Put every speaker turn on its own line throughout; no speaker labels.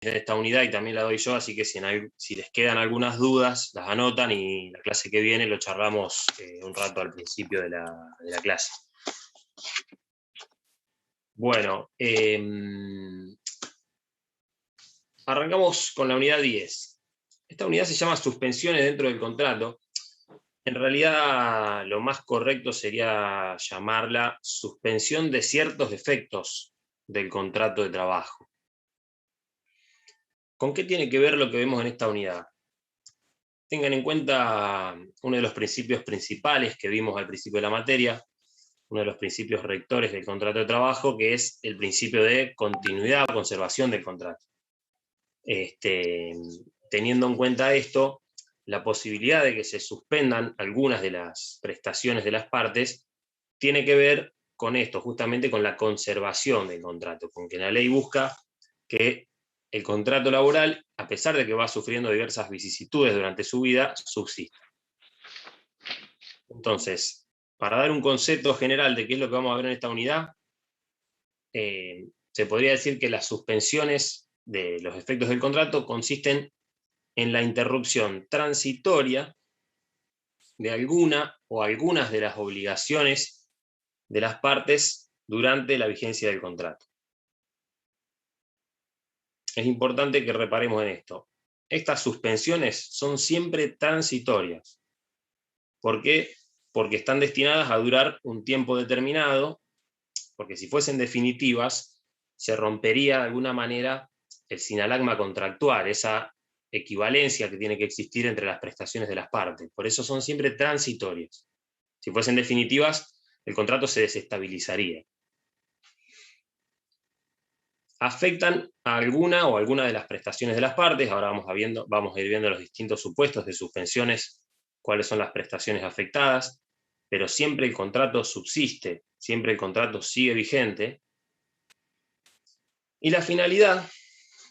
de esta unidad y también la doy yo, así que si les quedan algunas dudas, las anotan y la clase que viene lo charlamos un rato al principio de la clase. Bueno, arrancamos con la unidad 10. Esta unidad se llama suspensiones dentro del contrato. En realidad, lo más correcto sería llamarla suspensión de ciertos efectos del contrato de trabajo. ¿Con qué tiene que ver lo que vemos en esta unidad? Tengan en cuenta uno de los principios principales que vimos al principio de la materia, uno de los principios rectores del contrato de trabajo, que es el principio de continuidad o conservación del contrato. Teniendo en cuenta esto, la posibilidad de que se suspendan algunas de las prestaciones de las partes tiene que ver con esto, justamente con la conservación del contrato, con que la ley busca que el contrato laboral, a pesar de que va sufriendo diversas vicisitudes durante su vida, subsista. Entonces, para dar un concepto general de qué es lo que vamos a ver en esta unidad, se podría decir que las suspensiones de los efectos del contrato consisten en la interrupción transitoria de alguna o algunas de las obligaciones de las partes durante la vigencia del contrato. Es importante que reparemos en esto. Estas suspensiones son siempre transitorias. ¿Por qué? Porque están destinadas a durar un tiempo determinado, porque si fuesen definitivas, se rompería de alguna manera el sinalagma contractual, esa equivalencia que tiene que existir entre las prestaciones de las partes. Por eso son siempre transitorias. Si fuesen definitivas, el contrato se desestabilizaría. Afectan a alguna o alguna de las prestaciones de las partes. Ahora vamos a ir viendo los distintos supuestos de suspensiones, cuáles son las prestaciones afectadas, pero siempre el contrato subsiste, siempre el contrato sigue vigente. Y la finalidad,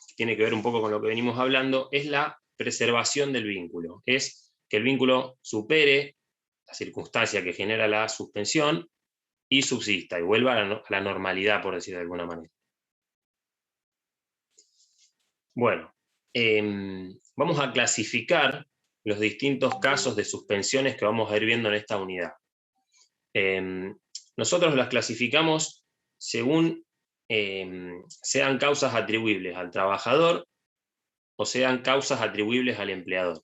que tiene que ver un poco con lo que venimos hablando, es la preservación del vínculo. Es que el vínculo supere la circunstancia que genera la suspensión y subsista y vuelva a la normalidad, por decirlo de alguna manera. Bueno, vamos a clasificar los distintos casos de suspensiones que vamos a ir viendo en esta unidad. Nosotros las clasificamos según sean causas atribuibles al trabajador o sean causas atribuibles al empleador.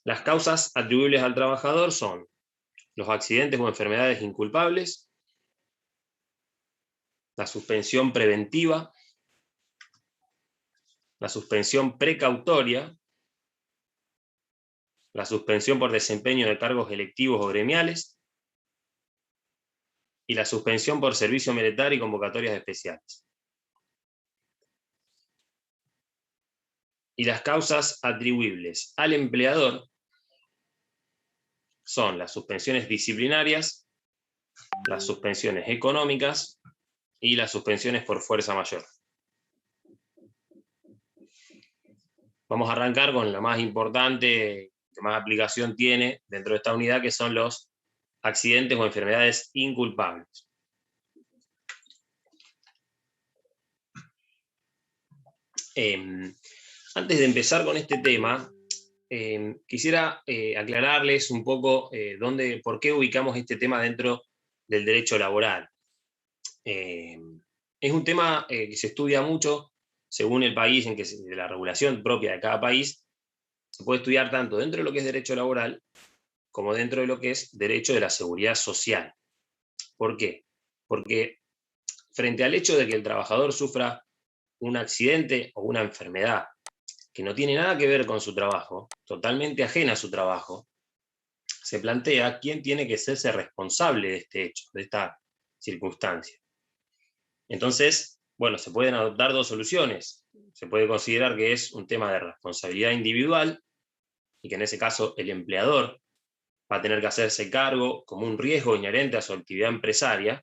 Las causas atribuibles al trabajador son los accidentes o enfermedades inculpables, la suspensión preventiva, la suspensión precautoria, la suspensión por desempeño de cargos electivos o gremiales, y la suspensión por servicio militar y convocatorias especiales. Y las causas atribuibles al empleador son las suspensiones disciplinarias, las suspensiones económicas y las suspensiones por fuerza mayor. Vamos a arrancar con la más importante, que más aplicación tiene dentro de esta unidad, que son los accidentes o enfermedades inculpables. Antes de empezar con este tema, quisiera aclararles un poco por qué ubicamos este tema dentro del derecho laboral. Es un tema que se estudia mucho según el país, de la regulación propia de cada país. Se puede estudiar tanto dentro de lo que es derecho laboral como dentro de lo que es derecho de la seguridad social. ¿Por qué? Porque frente al hecho de que el trabajador sufra un accidente o una enfermedad que no tiene nada que ver con su trabajo, totalmente ajena a su trabajo, se plantea quién tiene que hacerse responsable de este hecho, de esta circunstancia. Entonces, bueno, se pueden adoptar dos soluciones. Se puede considerar que es un tema de responsabilidad individual y que en ese caso el empleador va a tener que hacerse cargo como un riesgo inherente a su actividad empresaria.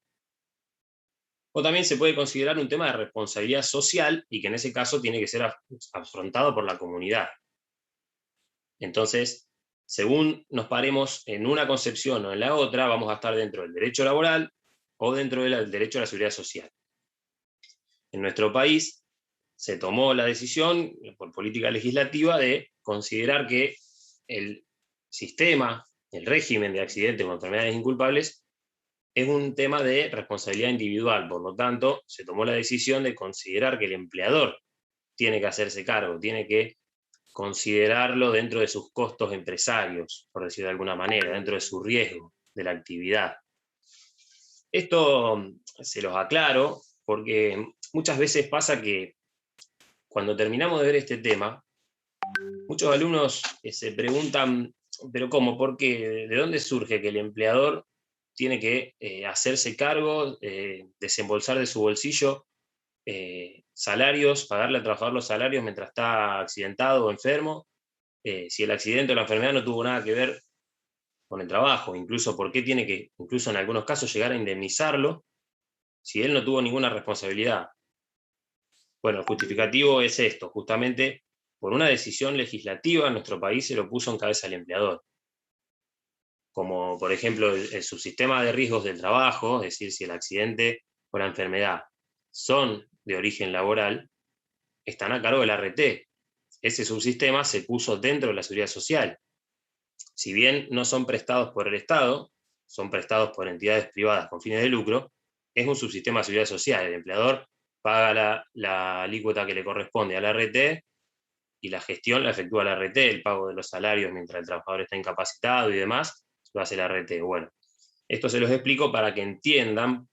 O también se puede considerar un tema de responsabilidad social y que en ese caso tiene que ser afrontado por la comunidad. Entonces, según nos paremos en una concepción o en la otra, vamos a estar dentro del derecho laboral o dentro del derecho a la seguridad social. En nuestro país se tomó la decisión, por política legislativa, de considerar que el sistema, el régimen de accidentes o enfermedades inculpables, es un tema de responsabilidad individual. Por lo tanto, se tomó la decisión de considerar que el empleador tiene que hacerse cargo, tiene que considerarlo dentro de sus costos empresarios, por decirlo de alguna manera, dentro de su riesgo de la actividad. Esto se los aclaro porque muchas veces pasa que cuando terminamos de ver este tema, muchos alumnos se preguntan, ¿pero cómo? ¿Por qué? ¿De dónde surge que el empleador tiene que hacerse cargo, desembolsar de su bolsillo salarios, pagarle al trabajador los salarios mientras está accidentado o enfermo, si el accidente o la enfermedad no tuvo nada que ver con el trabajo? Incluso, ¿por qué tiene que, incluso en algunos casos, llegar a indemnizarlo si él no tuvo ninguna responsabilidad? Bueno, el justificativo es esto: justamente por una decisión legislativa en nuestro país se lo puso en cabeza el empleador. Como por ejemplo el subsistema de riesgos del trabajo, es decir, si el accidente o la enfermedad son de origen laboral, están a cargo del ART. Ese subsistema se puso dentro de la seguridad social. Si bien no son prestados por el Estado, son prestados por entidades privadas con fines de lucro, es un subsistema de seguridad social. El empleador paga la alícuota que le corresponde al ART y la gestión la efectúa el ART, el pago de los salarios mientras el trabajador está incapacitado y demás, lo hace el ART. Bueno, esto se los explico para que entiendan,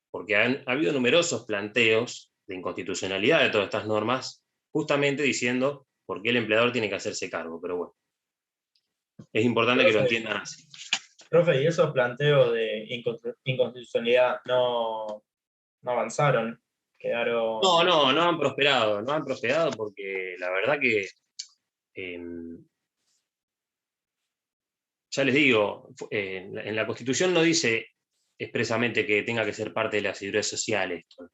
porque ha habido numerosos planteos de inconstitucionalidad de todas estas normas, justamente diciendo por qué el empleador tiene que hacerse cargo. Pero bueno, es importante que lo entiendan así.
Profe, ¿y esos planteos de inconstitucionalidad no avanzaron? Quedaron...
No han prosperado, no han prosperado porque la verdad que, ya les digo, en la Constitución no dice expresamente que tenga que ser parte de la seguridad social esto.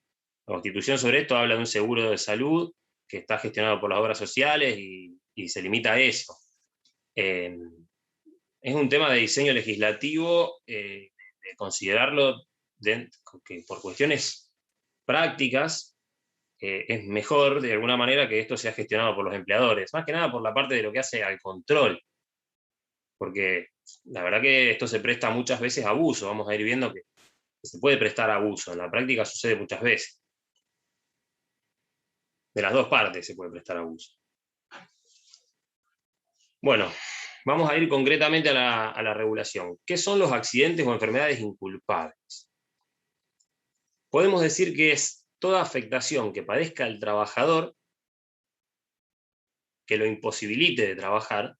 La Constitución sobre esto habla de un seguro de salud que está gestionado por las obras sociales y se limita a eso. Es un tema de diseño legislativo, de considerarlo que por cuestiones prácticas es mejor de alguna manera que esto sea gestionado por los empleadores, más que nada por la parte de lo que hace al control, porque la verdad que esto se presta muchas veces a abuso. Vamos a ir viendo que se puede prestar a abuso, en la práctica sucede muchas veces. De las dos partes se puede prestar abuso. Bueno, vamos a ir concretamente a la regulación. ¿Qué son los accidentes o enfermedades inculpables? Podemos decir que es toda afectación que padezca el trabajador que lo imposibilite de trabajar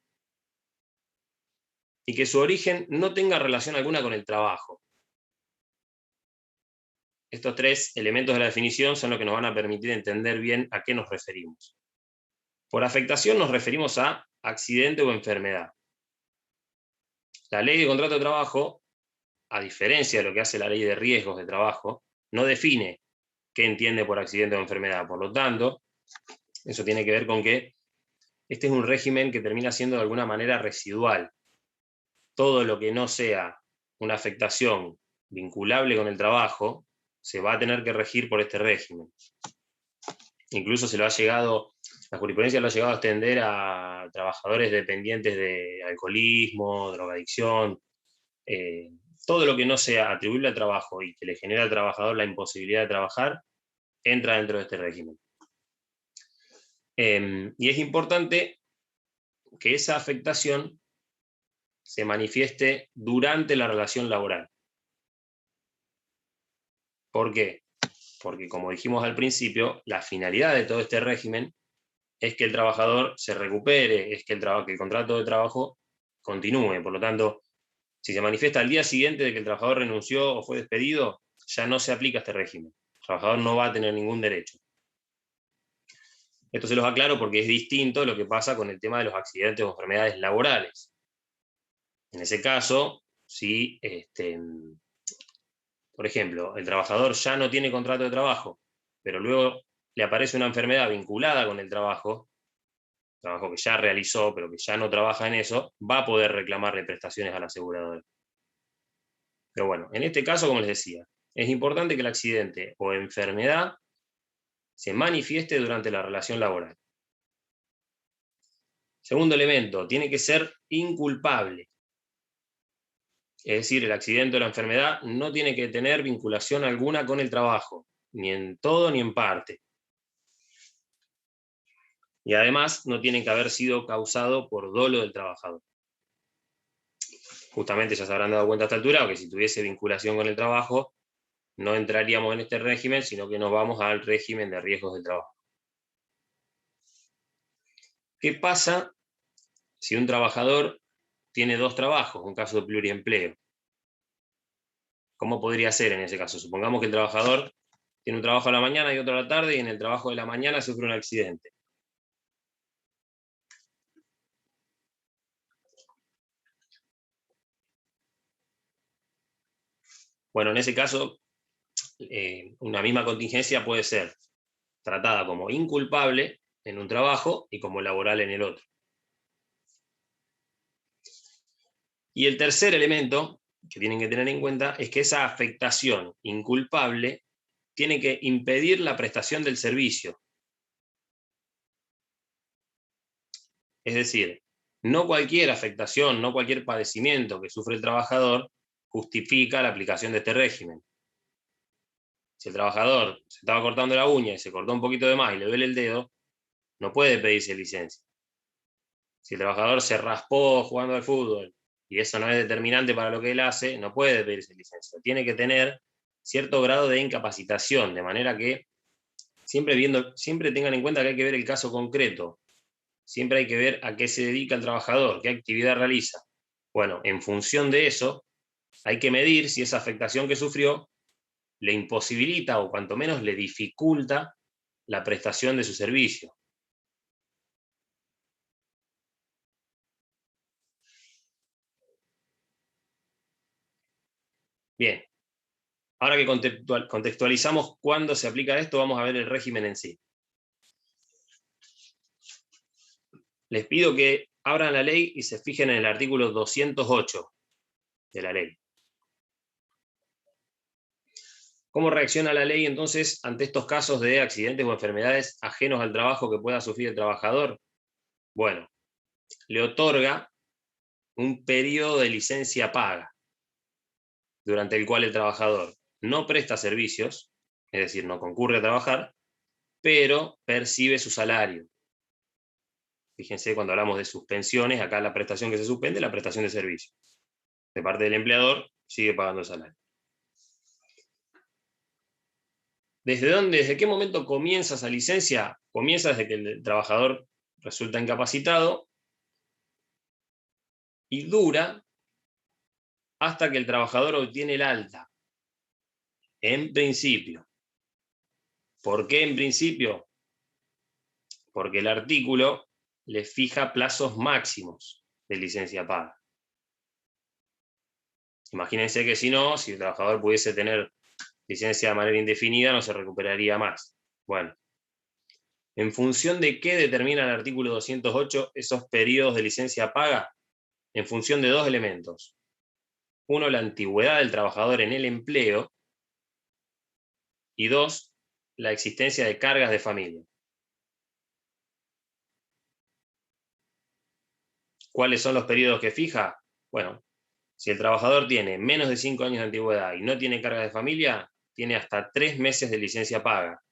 y que su origen no tenga relación alguna con el trabajo. Estos tres elementos de la definición son los que nos van a permitir entender bien a qué nos referimos. Por afectación nos referimos a accidente o enfermedad. La ley de contrato de trabajo, a diferencia de lo que hace la ley de riesgos de trabajo, no define qué entiende por accidente o enfermedad. Por lo tanto, eso tiene que ver con que este es un régimen que termina siendo de alguna manera residual. Todo lo que no sea una afectación vinculable con el trabajo se va a tener que regir por este régimen. Incluso la jurisprudencia lo ha llegado a extender a trabajadores dependientes de alcoholismo, drogadicción, todo lo que no sea atribuible al trabajo y que le genera al trabajador la imposibilidad de trabajar, entra dentro de este régimen. Y es importante que esa afectación se manifieste durante la relación laboral. ¿Por qué? Porque, como dijimos al principio, la finalidad de todo este régimen es que el trabajador se recupere, es que el contrato de trabajo continúe. Por lo tanto, si se manifiesta al día siguiente de que el trabajador renunció o fue despedido, ya no se aplica este régimen. El trabajador no va a tener ningún derecho. Esto se los aclaro porque es distinto a lo que pasa con el tema de los accidentes o enfermedades laborales. En ese caso, si, por ejemplo, el trabajador ya no tiene contrato de trabajo, pero luego le aparece una enfermedad vinculada con el trabajo que ya realizó, pero que ya no trabaja en eso, va a poder reclamarle prestaciones a la aseguradora. Pero bueno, en este caso, como les decía, es importante que el accidente o enfermedad se manifieste durante la relación laboral. Segundo elemento, tiene que ser inculpable. Es decir, el accidente o la enfermedad no tiene que tener vinculación alguna con el trabajo, ni en todo ni en parte. Y además no tiene que haber sido causado por dolo del trabajador. Justamente ya se habrán dado cuenta a esta altura que si tuviese vinculación con el trabajo, no entraríamos en este régimen, sino que nos vamos al régimen de riesgos del trabajo. ¿Qué pasa si un trabajador tiene dos trabajos, un caso de pluriempleo? ¿Cómo podría ser en ese caso? Supongamos que el trabajador tiene un trabajo a la mañana y otro a la tarde, y en el trabajo de la mañana sufre un accidente. Bueno, en ese caso, una misma contingencia puede ser tratada como inculpable en un trabajo y como laboral en el otro. Y el tercer elemento que tienen que tener en cuenta es que esa afectación inculpable tiene que impedir la prestación del servicio. Es decir, no cualquier afectación, no cualquier padecimiento que sufre el trabajador justifica la aplicación de este régimen. Si el trabajador se estaba cortando la uña y se cortó un poquito de más y le duele el dedo, no puede pedirse licencia. Si el trabajador se raspó jugando al fútbol y eso no es determinante para lo que él hace, no puede pedirse licencia. Tiene que tener cierto grado de incapacitación, de manera que siempre tengan en cuenta que hay que ver el caso concreto. Siempre hay que ver a qué se dedica el trabajador, qué actividad realiza. Bueno, en función de eso, hay que medir si esa afectación que sufrió le imposibilita o cuanto menos le dificulta la prestación de su servicio. Bien, ahora que contextualizamos cuándo se aplica esto, vamos a ver el régimen en sí. Les pido que abran la ley y se fijen en el artículo 208 de la ley. ¿Cómo reacciona la ley entonces ante estos casos de accidentes o enfermedades ajenos al trabajo que pueda sufrir el trabajador? Bueno, le otorga un periodo de licencia paga, durante el cual el trabajador no presta servicios, es decir, no concurre a trabajar, pero percibe su salario. Fíjense, cuando hablamos de suspensiones, acá la prestación que se suspende es la prestación de servicio. De parte del empleador, sigue pagando el salario. ¿Desde qué momento comienza esa licencia? Comienza desde que el trabajador resulta incapacitado y dura hasta que el trabajador obtiene el alta. En principio. ¿Por qué en principio? Porque el artículo le fija plazos máximos de licencia paga. Imagínense que si el trabajador pudiese tener licencia de manera indefinida, no se recuperaría más. Bueno, ¿en función de qué determina el artículo 208 esos periodos de licencia paga? En función de dos elementos. Uno, la antigüedad del trabajador en el empleo, y dos, la existencia de cargas de familia. ¿Cuáles son los periodos que fija? Bueno, si el trabajador tiene menos de 5 años de antigüedad y no tiene cargas de familia, tiene hasta 3 meses de licencia paga.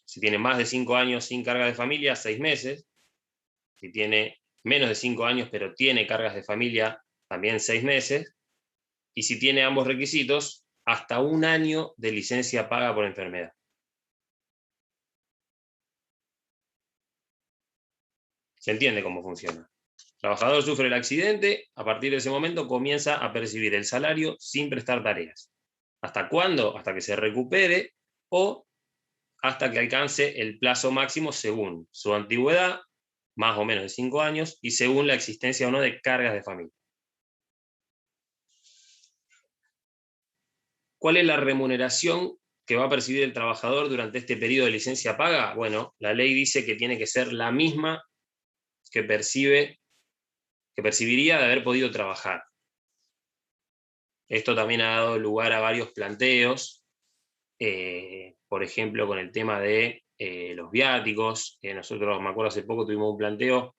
Si tiene más de 5 años sin carga de familia, 6 meses. Si tiene menos de 5 años pero tiene cargas de familia, también 6 meses. Y si tiene ambos requisitos, hasta 1 año de licencia paga por enfermedad. ¿Se entiende cómo funciona? El trabajador sufre el accidente, a partir de ese momento comienza a percibir el salario sin prestar tareas. ¿Hasta cuándo? Hasta que se recupere o hasta que alcance el plazo máximo según su antigüedad, más o menos de 5 años, y según la existencia o no de cargas de familia. ¿Cuál es la remuneración que va a percibir el trabajador durante este periodo de licencia paga? Bueno, la ley dice que tiene que ser la misma que percibiría de haber podido trabajar. Esto también ha dado lugar a varios planteos por ejemplo, con el tema de los viáticos. Nosotros, me acuerdo, hace poco tuvimos un planteo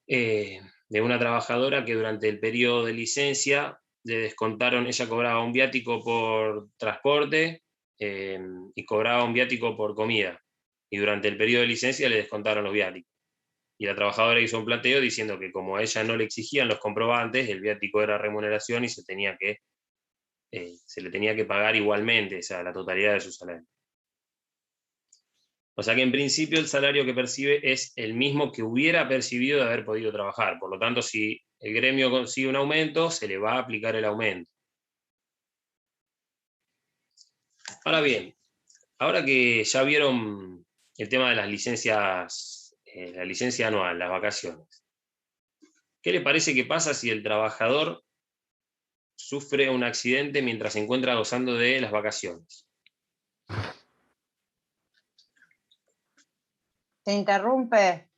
de una trabajadora que durante el periodo de licencia le descontaron, ella cobraba un viático por transporte y cobraba un viático por comida. Y durante el periodo de licencia le descontaron los viáticos. Y la trabajadora hizo un planteo diciendo que como a ella no le exigían los comprobantes, el viático era remuneración y se le tenía que pagar igualmente, o sea, la totalidad de su salario. O sea que en principio el salario que percibe es el mismo que hubiera percibido de haber podido trabajar. Por lo tanto, si el gremio consigue un aumento, se le va a aplicar el aumento. Ahora bien, ahora que ya vieron el tema de las licencias, la licencia anual, las vacaciones, ¿qué les parece que pasa si el trabajador sufre un accidente mientras se encuentra gozando de las vacaciones?
Se interrumpe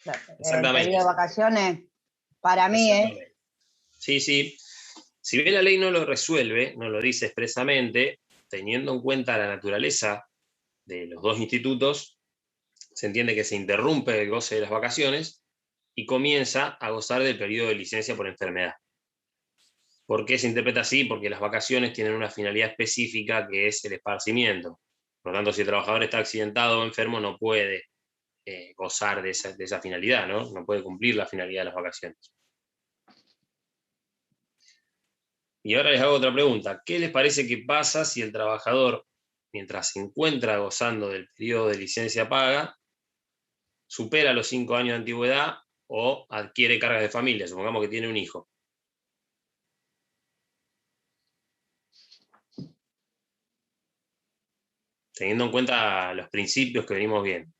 el periodo de vacaciones. Para mí,
Sí, sí. Si bien la ley no lo resuelve, no lo dice expresamente, teniendo en cuenta la naturaleza de los dos institutos, se entiende que se interrumpe el goce de las vacaciones y comienza a gozar del periodo de licencia por enfermedad. ¿Por qué se interpreta así? Porque las vacaciones tienen una finalidad específica que es el esparcimiento. Por lo tanto, si el trabajador está accidentado o enfermo, no puede gozar de esa finalidad, ¿no? No puede cumplir la finalidad de las vacaciones. Y ahora les hago otra pregunta. ¿Qué les parece que pasa si el trabajador, mientras se encuentra gozando del periodo de licencia paga, supera los 5 años de antigüedad o adquiere cargas de familia? Supongamos que tiene un hijo. Teniendo en cuenta los principios que venimos viendo.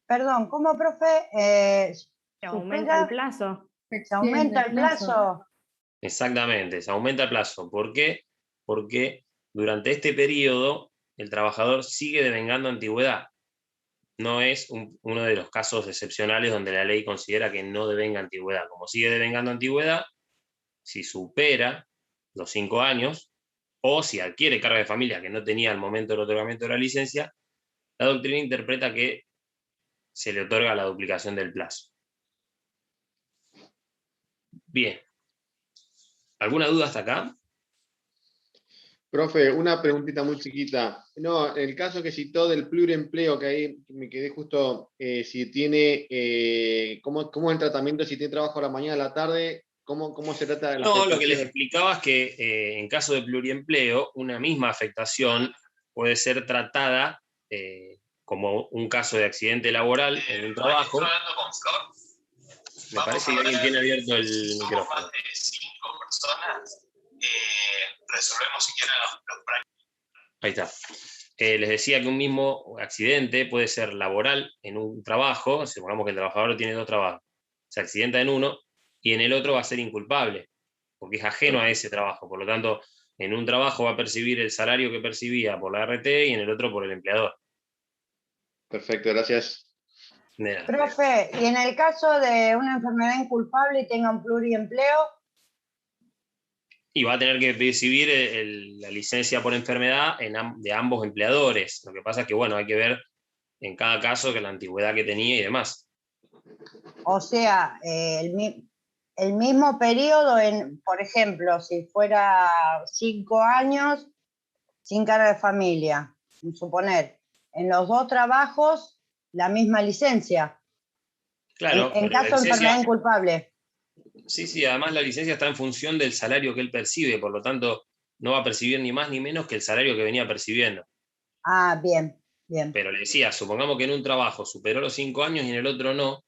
Perdón, ¿cómo, profe?
Se aumenta el plazo.
Se aumenta el plazo.
Exactamente, se aumenta el plazo. ¿Por qué? Porque durante este periodo el trabajador sigue devengando antigüedad. No es uno de los casos excepcionales donde la ley considera que no devenga antigüedad. Como sigue devengando antigüedad, si supera los 5 años, o si adquiere carga de familia que no tenía al momento del otorgamiento de la licencia, la doctrina interpreta que se le otorga la duplicación del plazo. Bien. ¿Alguna duda hasta acá?
Profe, una preguntita muy chiquita. No, el caso que citó del pluriempleo, que ahí me quedé justo, si tiene, ¿cómo es el tratamiento? Si tiene trabajo a la mañana, a la tarde, ¿cómo se trata de la
No, lo que les
afectación?
explicaba es que en caso de pluriempleo, una misma afectación puede ser tratada como un caso de accidente laboral en un trabajo. Me parece que alguien tiene abierto el micrófono.
Más de 5 personas, resolvemos si quieren los prácticos.
Ahí está. Les decía que un mismo accidente puede ser laboral en un trabajo, supongamos que el trabajador tiene 2 trabajos, se accidenta en uno y en el otro va a ser inculpable, porque es ajeno a ese trabajo. Por lo tanto, en un trabajo va a percibir el salario que percibía por la RT y en el otro por el empleador.
Perfecto, gracias.
Profe, y en el caso de una enfermedad inculpable y tenga un pluriempleo,
Y va a tener que percibir la licencia por enfermedad de ambos empleadores. Lo que pasa es que, bueno, hay que ver en cada caso que la antigüedad que tenía y demás.
o sea, el mismo periodo, por ejemplo, si fuera 5 años sin carga de familia, suponer, en los 2 trabajos la misma licencia.
Claro,
En caso de enfermedad inculpable.
Sí, además la licencia está en función del salario que él percibe, por lo tanto no va a percibir ni más ni menos que el salario que venía percibiendo.
Ah, bien, bien.
Pero le decía, supongamos que en un trabajo superó los 5 años y en el otro no,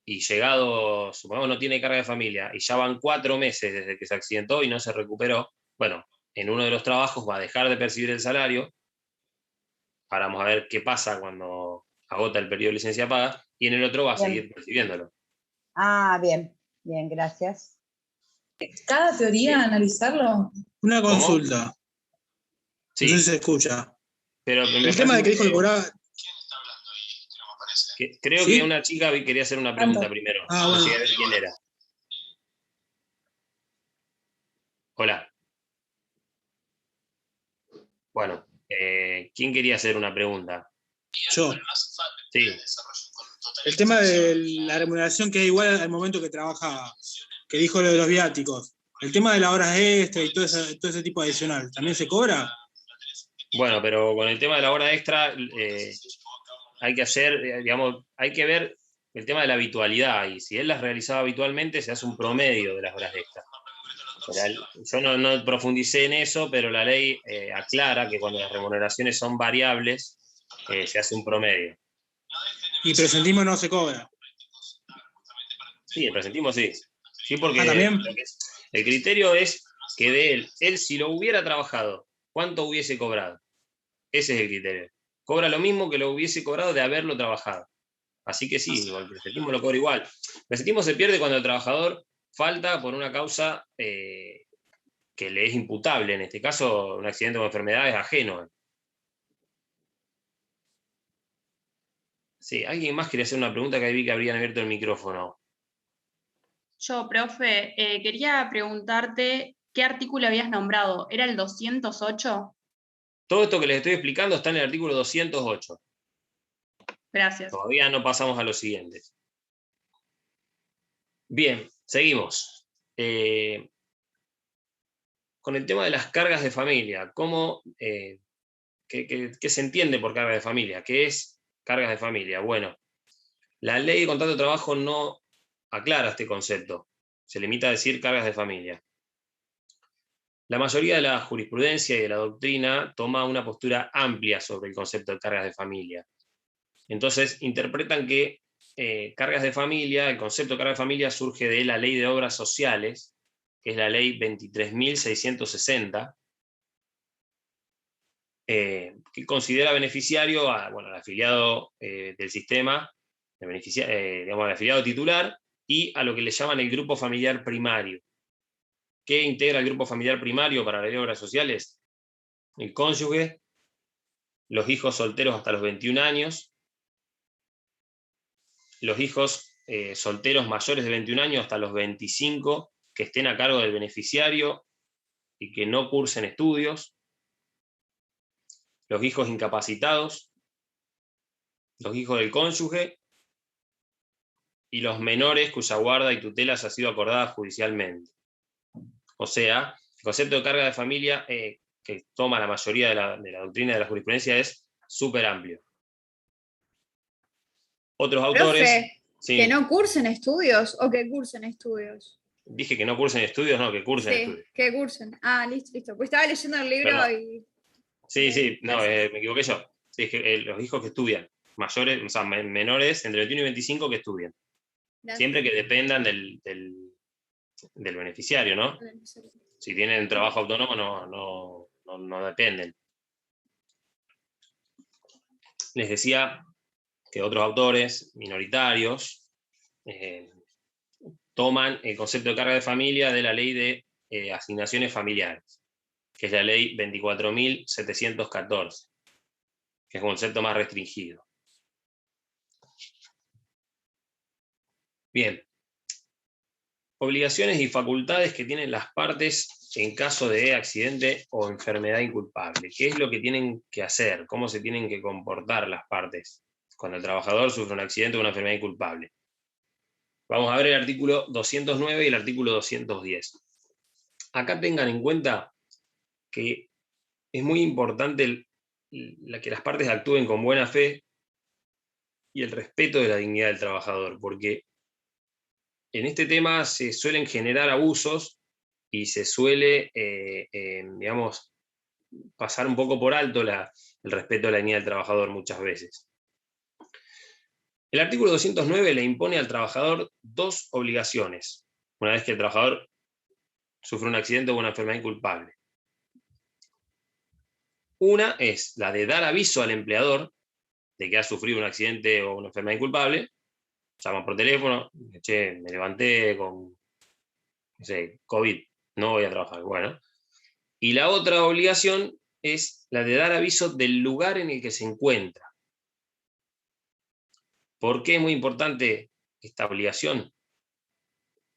y llegado, supongamos no tiene carga de familia, y ya van 4 meses desde que se accidentó y no se recuperó, bueno, en uno de los trabajos va a dejar de percibir el salario, ahora vamos a ver qué pasa cuando agota el periodo de licencia paga, y en el otro va a seguir percibiéndolo.
Ah, bien, bien, gracias.
Cada teoría, analizarlo.
Una consulta.
Sí.
No sé si se escucha.
Pero
el tema de que dijo que cobraba.
¿Quién está hablando ahí? Que no me aparece.
Creo
¿Sí?
que una chica quería hacer una pregunta primero.
Ah,
No
bueno.
sé quién era. Hola. Bueno, ¿quién quería hacer una pregunta?
Yo.
Sí.
El tema de la remuneración que es igual al momento que trabajaba, que dijo lo de los viáticos. El tema de las horas extra y todo ese tipo adicional, ¿también se cobra?
Bueno, pero con el tema de la hora extra hay que hacer, digamos, hay que ver el tema de la habitualidad, y si él las realizaba habitualmente, se hace un promedio de las horas extras. Yo no profundicé en eso, pero la ley aclara que cuando las remuneraciones son variables, se hace un promedio.
¿Y presentismo no se cobra?
Sí, el presentismo sí. Sí, porque
¿también?
el criterio es que de él si lo hubiera trabajado, ¿cuánto hubiese cobrado? Ese es el criterio. Cobra lo mismo que lo hubiese cobrado de haberlo trabajado. Así que sí, el presentismo lo cobra igual. El presentismo se pierde cuando el trabajador falta por una causa que le es imputable. En este caso, un accidente o enfermedad es ajeno. Sí, alguien más quería hacer una pregunta, que ahí vi que habrían abierto el micrófono.
Yo, profe, quería preguntarte qué artículo habías nombrado. ¿Era el 208?
Todo esto que les estoy explicando está en el artículo 208.
Gracias.
Todavía no pasamos a lo siguiente. Bien, seguimos. Con el tema de las cargas de familia, ¿qué se entiende por carga de familia? ¿Qué es cargas de familia? Bueno, la ley de contrato de trabajo no aclara este concepto. Se limita a decir cargas de familia. La mayoría de la jurisprudencia y de la doctrina toma una postura amplia sobre el concepto de cargas de familia. Entonces, interpretan que cargas de familia, el concepto de carga de familia surge de la Ley de Obras Sociales, que es la Ley 23.660, que considera beneficiario al afiliado del sistema, digamos, al afiliado titular, y a lo que le llaman el grupo familiar primario. ¿Qué integra el grupo familiar primario para la Ley de Obras Sociales? El cónyuge, los hijos solteros hasta los 21 años, los hijos solteros mayores de 21 años hasta los 25 que estén a cargo del beneficiario y que no cursen estudios, los hijos incapacitados, los hijos del cónyuge y los menores cuya guarda y tutela haya sido acordada judicialmente. O sea, el concepto de carga de familia que toma la mayoría de la doctrina de la jurisprudencia es súper amplio. Otros autores...
Profe,
sí,
¿que no cursen estudios o que cursen estudios?
dije que no cursen estudios, no, que cursen estudios.
Sí, que cursen. Ah, listo. Pues estaba leyendo el libro
Perdón.
y...
Sí, no, me equivoqué yo. Sí, es que, los hijos que estudian, mayores, o sea, menores entre 21 y 25 que estudian.
Gracias.
Siempre que dependan del beneficiario, ¿no? Si tienen trabajo autónomo, no dependen. Les decía que otros autores minoritarios toman el concepto de carga de familia de la ley de asignaciones familiares, que es la ley 24.714, que es un concepto más restringido. Bien. Obligaciones y facultades que tienen las partes en caso de accidente o enfermedad inculpable. ¿Qué es lo que tienen que hacer? ¿Cómo se tienen que comportar las partes cuando el trabajador sufre un accidente o una enfermedad inculpable? Vamos a ver el artículo 209 y el artículo 210. Acá tengan en cuenta que es muy importante que las partes actúen con buena fe y el respeto de la dignidad del trabajador, porque en este tema se suelen generar abusos y se suele, digamos, pasar un poco por alto el respeto a la dignidad del trabajador muchas veces. El artículo 209 le impone al trabajador dos obligaciones, una vez que el trabajador sufre un accidente o una enfermedad inculpable. Una es la de dar aviso al empleador de que ha sufrido un accidente o una enfermedad inculpable. Llaman por teléfono, che, me levanté con, no sé, COVID, no voy a trabajar. Bueno. Y la otra obligación es la de dar aviso del lugar en el que se encuentra. ¿Por qué es muy importante esta obligación?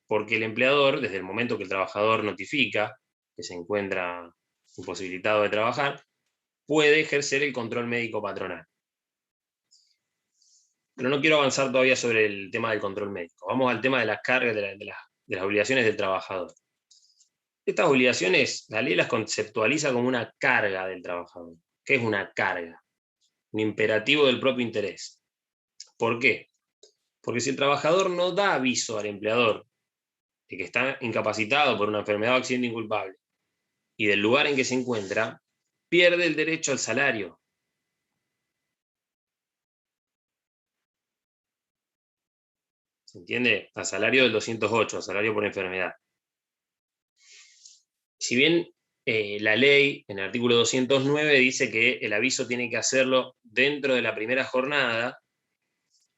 Porque el empleador, desde el momento que el trabajador notifica que se encuentra imposibilitado de trabajar, puede ejercer el control médico patronal. Pero no quiero avanzar todavía sobre el tema del control médico. Vamos al tema de las cargas, de las obligaciones del trabajador. Estas obligaciones, la ley las conceptualiza como una carga del trabajador. ¿Qué es una carga? Un imperativo del propio interés. ¿Por qué? Porque si el trabajador no da aviso al empleador de que está incapacitado por una enfermedad o accidente inculpable y del lugar en que se encuentra, pierde el derecho al salario. ¿Se entiende? Al salario del 208, al salario por enfermedad. Si bien la ley, en el artículo 209, dice que el aviso tiene que hacerlo dentro de la primera jornada,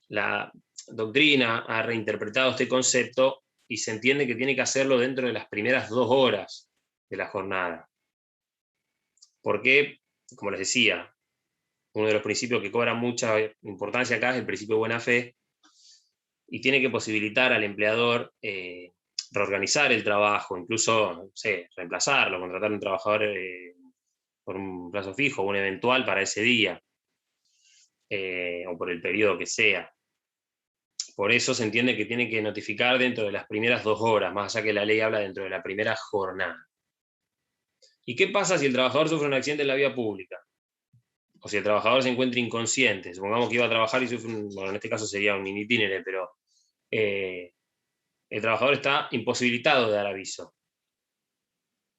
la doctrina ha reinterpretado este concepto y se entiende que tiene que hacerlo dentro de las primeras 2 horas de la jornada. Porque, como les decía, uno de los principios que cobra mucha importancia acá es el principio de buena fe, y tiene que posibilitar al empleador reorganizar el trabajo, incluso, no sé, reemplazarlo, contratar a un trabajador por un plazo fijo, un eventual para ese día, o por el periodo que sea. Por eso se entiende que tiene que notificar dentro de las primeras 2 horas, más allá que la ley habla dentro de la primera jornada. ¿Y qué pasa si el trabajador sufre un accidente en la vía pública? O si el trabajador se encuentra inconsciente, supongamos que iba a trabajar y sufre bueno, en este caso sería un itinere, pero el trabajador está imposibilitado de dar aviso.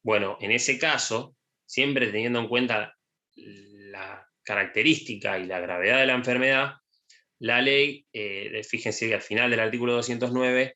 Bueno, en ese caso, siempre teniendo en cuenta la característica y la gravedad de la enfermedad, la ley, fíjense que al final del artículo 209,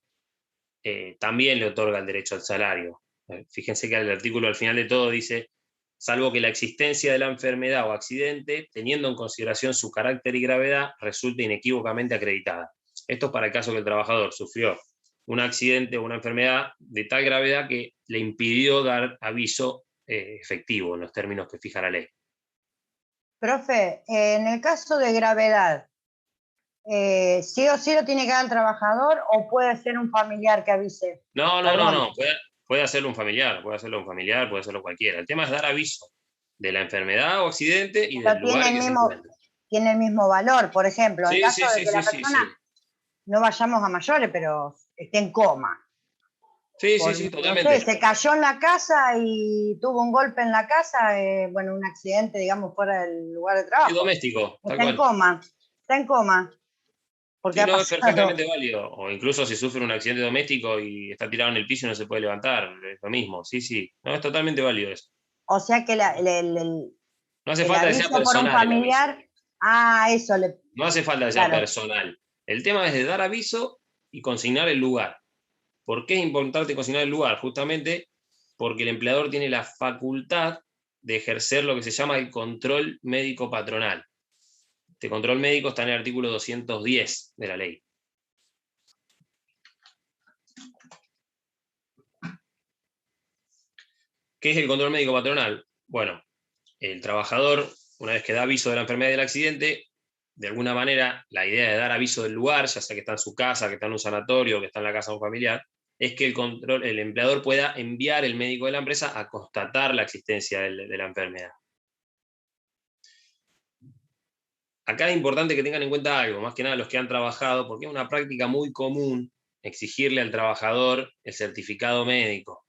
también le otorga el derecho al salario. Fíjense que el artículo al final de todo dice, salvo que la existencia de la enfermedad o accidente, teniendo en consideración su carácter y gravedad, resulte inequívocamente acreditada. Esto es para el caso que el trabajador sufrió un accidente o una enfermedad de tal gravedad que le impidió dar aviso efectivo en los términos que fija la ley.
Profe, en el caso de gravedad, ¿sí o sí lo tiene que dar el trabajador o puede ser un familiar que avise?
No. Puede hacerlo un familiar, puede hacerlo cualquiera. El tema es dar aviso de la enfermedad o accidente y del lugar en que se encuentra.
Tiene el mismo valor, por ejemplo, en caso de que la persona, no vayamos a mayores, pero esté en coma.
Sí, totalmente.
No sé, se cayó en la casa y tuvo un golpe en la casa, bueno, un accidente, digamos, fuera del lugar de trabajo.
Sí, doméstico, tal
Está
cual.
en coma. Porque
sí, no, es perfectamente válido. O incluso si sufre un accidente doméstico y está tirado en el piso y no se puede levantar, es lo mismo. Sí. No, es totalmente válido eso.
O sea que
no hace falta que sea
por un
personal.
familiar, eso le...
No hace falta que sea personal. El tema es de dar aviso y consignar el lugar. ¿Por qué es importante consignar el lugar? Justamente porque el empleador tiene la facultad de ejercer lo que se llama el control médico patronal. Este control médico está en el artículo 210 de la ley. ¿Qué es el control médico patronal? Bueno, el trabajador, una vez que da aviso de la enfermedad y del accidente, de alguna manera, la idea de dar aviso del lugar, ya sea que está en su casa, que está en un sanatorio, que está en la casa de un familiar, es que el empleador pueda enviar al médico de la empresa a constatar la existencia de la enfermedad. Acá es importante que tengan en cuenta algo, más que nada los que han trabajado, porque es una práctica muy común exigirle al trabajador el certificado médico.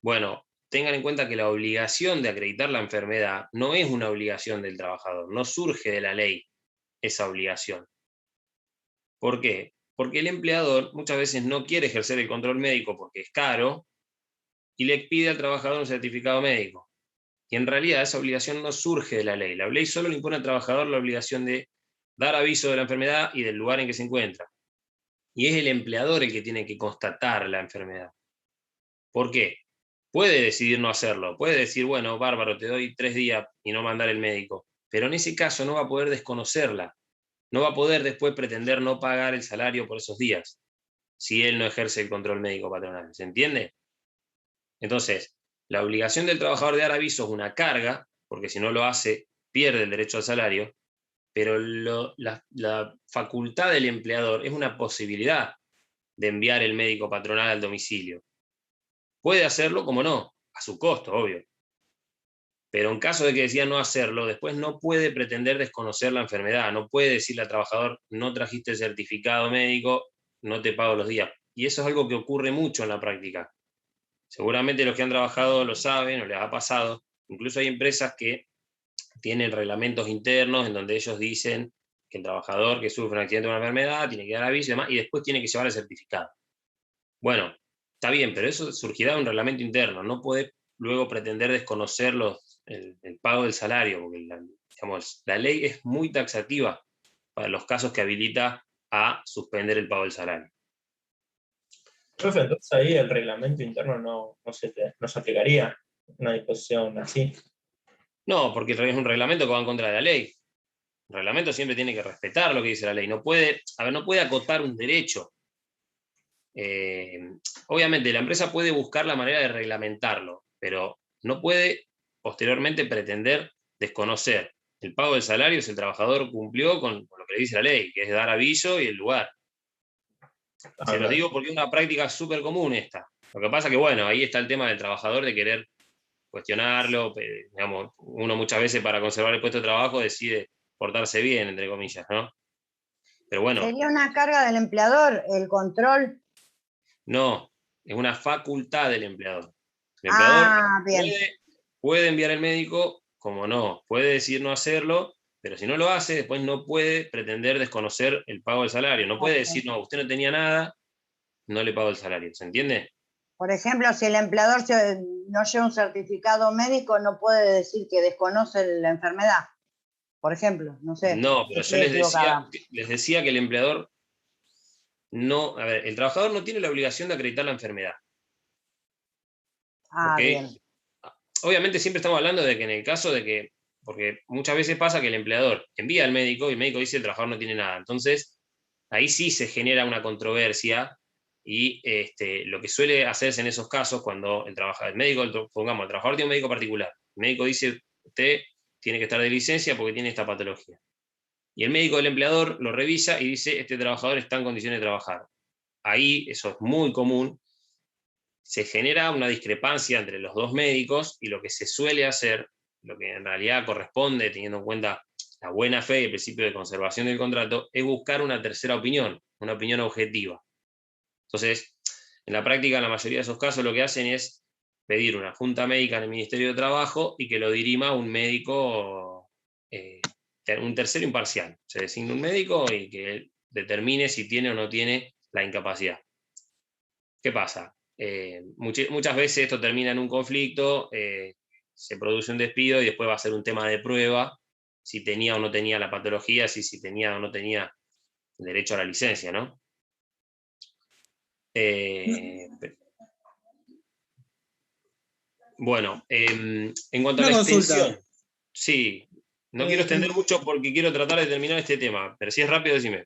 Bueno, tengan en cuenta que la obligación de acreditar la enfermedad no es una obligación del trabajador, no surge de la ley esa obligación. ¿Por qué? Porque el empleador muchas veces no quiere ejercer el control médico porque es caro y le pide al trabajador un certificado médico. Y en realidad esa obligación no surge de la ley. La ley solo le impone al trabajador la obligación de dar aviso de la enfermedad y del lugar en que se encuentra. Y es el empleador el que tiene que constatar la enfermedad. ¿Por qué? Puede decidir no hacerlo. Puede decir, bueno, bárbaro, te doy 3 días y no mandar el médico. Pero en ese caso no va a poder desconocerla. No va a poder después pretender no pagar el salario por esos días, si él no ejerce el control médico patronal. ¿Se entiende? Entonces, la obligación del trabajador de dar aviso es una carga, porque si no lo hace, pierde el derecho al salario, pero la facultad del empleador es una posibilidad de enviar el médico patronal al domicilio. Puede hacerlo, como no, a su costo, obvio. Pero en caso de que decida no hacerlo, después no puede pretender desconocer la enfermedad, no puede decirle al trabajador, no trajiste el certificado médico, no te pago los días. Y eso es algo que ocurre mucho en la práctica. Seguramente los que han trabajado lo saben o les ha pasado. Incluso hay empresas que tienen reglamentos internos en donde ellos dicen que el trabajador que sufre un accidente o una enfermedad tiene que dar aviso y demás, y después tiene que llevar el certificado. Bueno, está bien, pero eso surgirá de un reglamento interno. No puede luego pretender desconocer el pago del salario, porque la ley es muy taxativa para los casos que habilita a suspender el pago del salario.
Profe, entonces ahí el reglamento interno no se aplicaría una disposición así.
No, porque es un reglamento que va en contra de la ley. El reglamento siempre tiene que respetar lo que dice la ley. No puede acotar un derecho. Obviamente la empresa puede buscar la manera de reglamentarlo, pero no puede posteriormente pretender desconocer el pago del salario si el trabajador cumplió con lo que le dice la ley, que es dar aviso y el lugar. Se lo digo porque es una práctica súper común esta. Lo que pasa que, bueno, ahí está el tema del trabajador de querer cuestionarlo. Digamos, uno muchas veces para conservar el puesto de trabajo decide portarse bien, entre comillas, ¿no? Pero bueno.
¿Sería una carga del empleador el control?
No, es una facultad del empleador. El empleador puede enviar al médico, como no, puede decir no hacerlo, pero si no lo hace, después no puede pretender desconocer el pago del salario. No puede decir, no, usted no tenía nada, no le pago el salario. ¿Se entiende?
Por ejemplo, si el empleador no lleva un certificado médico, no puede decir que desconoce la enfermedad. Por ejemplo, no sé.
No, pero yo les decía que el empleador no, a ver, el trabajador no tiene la obligación de acreditar la enfermedad.
Bien.
Obviamente siempre estamos hablando de que en el caso de que, porque muchas veces pasa que el empleador envía al médico y el médico dice el trabajador no tiene nada. Entonces, ahí sí se genera una controversia y lo que suele hacerse en esos casos cuando el trabajador tiene un médico particular, el médico dice, usted tiene que estar de licencia porque tiene esta patología. Y el médico del empleador lo revisa y dice, este trabajador está en condiciones de trabajar. Ahí, eso es muy común, se genera una discrepancia entre los dos médicos y lo que se suele hacer, lo que en realidad corresponde, teniendo en cuenta la buena fe y el principio de conservación del contrato, es buscar una tercera opinión, una opinión objetiva. Entonces, en la práctica, en la mayoría de esos casos, lo que hacen es pedir una junta médica en el Ministerio de Trabajo y que lo dirima un médico, un tercero imparcial. Se designa un médico y que determine si tiene o no tiene la incapacidad. ¿Qué pasa? Muchas veces esto termina en un conflicto, se produce un despido y después va a ser un tema de prueba si tenía o no tenía la patología, si tenía o no tenía el derecho a la licencia, ¿no? Bueno, en cuanto a la extensión, sí, no quiero extender mucho porque quiero tratar de terminar este tema, pero si es rápido, decime.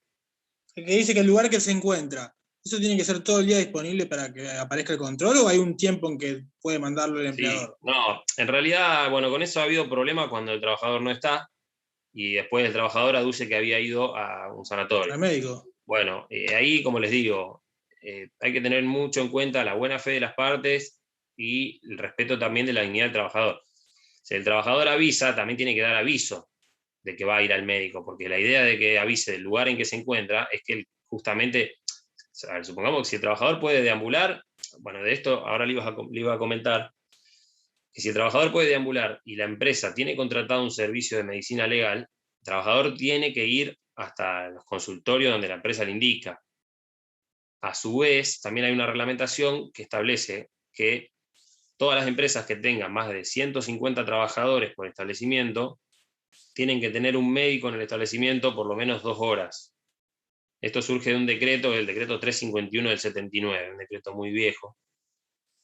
El que dice que el lugar que se encuentra, ¿eso tiene que ser todo el día disponible para que aparezca el control o hay un tiempo en que puede mandarlo el empleador?
Sí, no, en realidad, bueno, con eso ha habido problemas cuando el trabajador no está y después el trabajador aduce que había ido a un sanatorio.
Al médico.
Bueno, ahí, como les digo, hay que tener mucho en cuenta la buena fe de las partes y el respeto también de la dignidad del trabajador. Si el trabajador avisa, también tiene que dar aviso de que va a ir al médico, porque la idea de que avise del lugar en que se encuentra es que justamente, a ver, supongamos que si el trabajador puede deambular, bueno, de esto ahora le iba a comentar, que si el trabajador puede deambular y la empresa tiene contratado un servicio de medicina legal, el trabajador tiene que ir hasta los consultorios donde la empresa le indica. A su vez, también hay una reglamentación que establece que todas las empresas que tengan más de 150 trabajadores por establecimiento tienen que tener un médico en el establecimiento por lo menos 2 horas. Esto surge de un decreto, el decreto 351 del 79, un decreto muy viejo.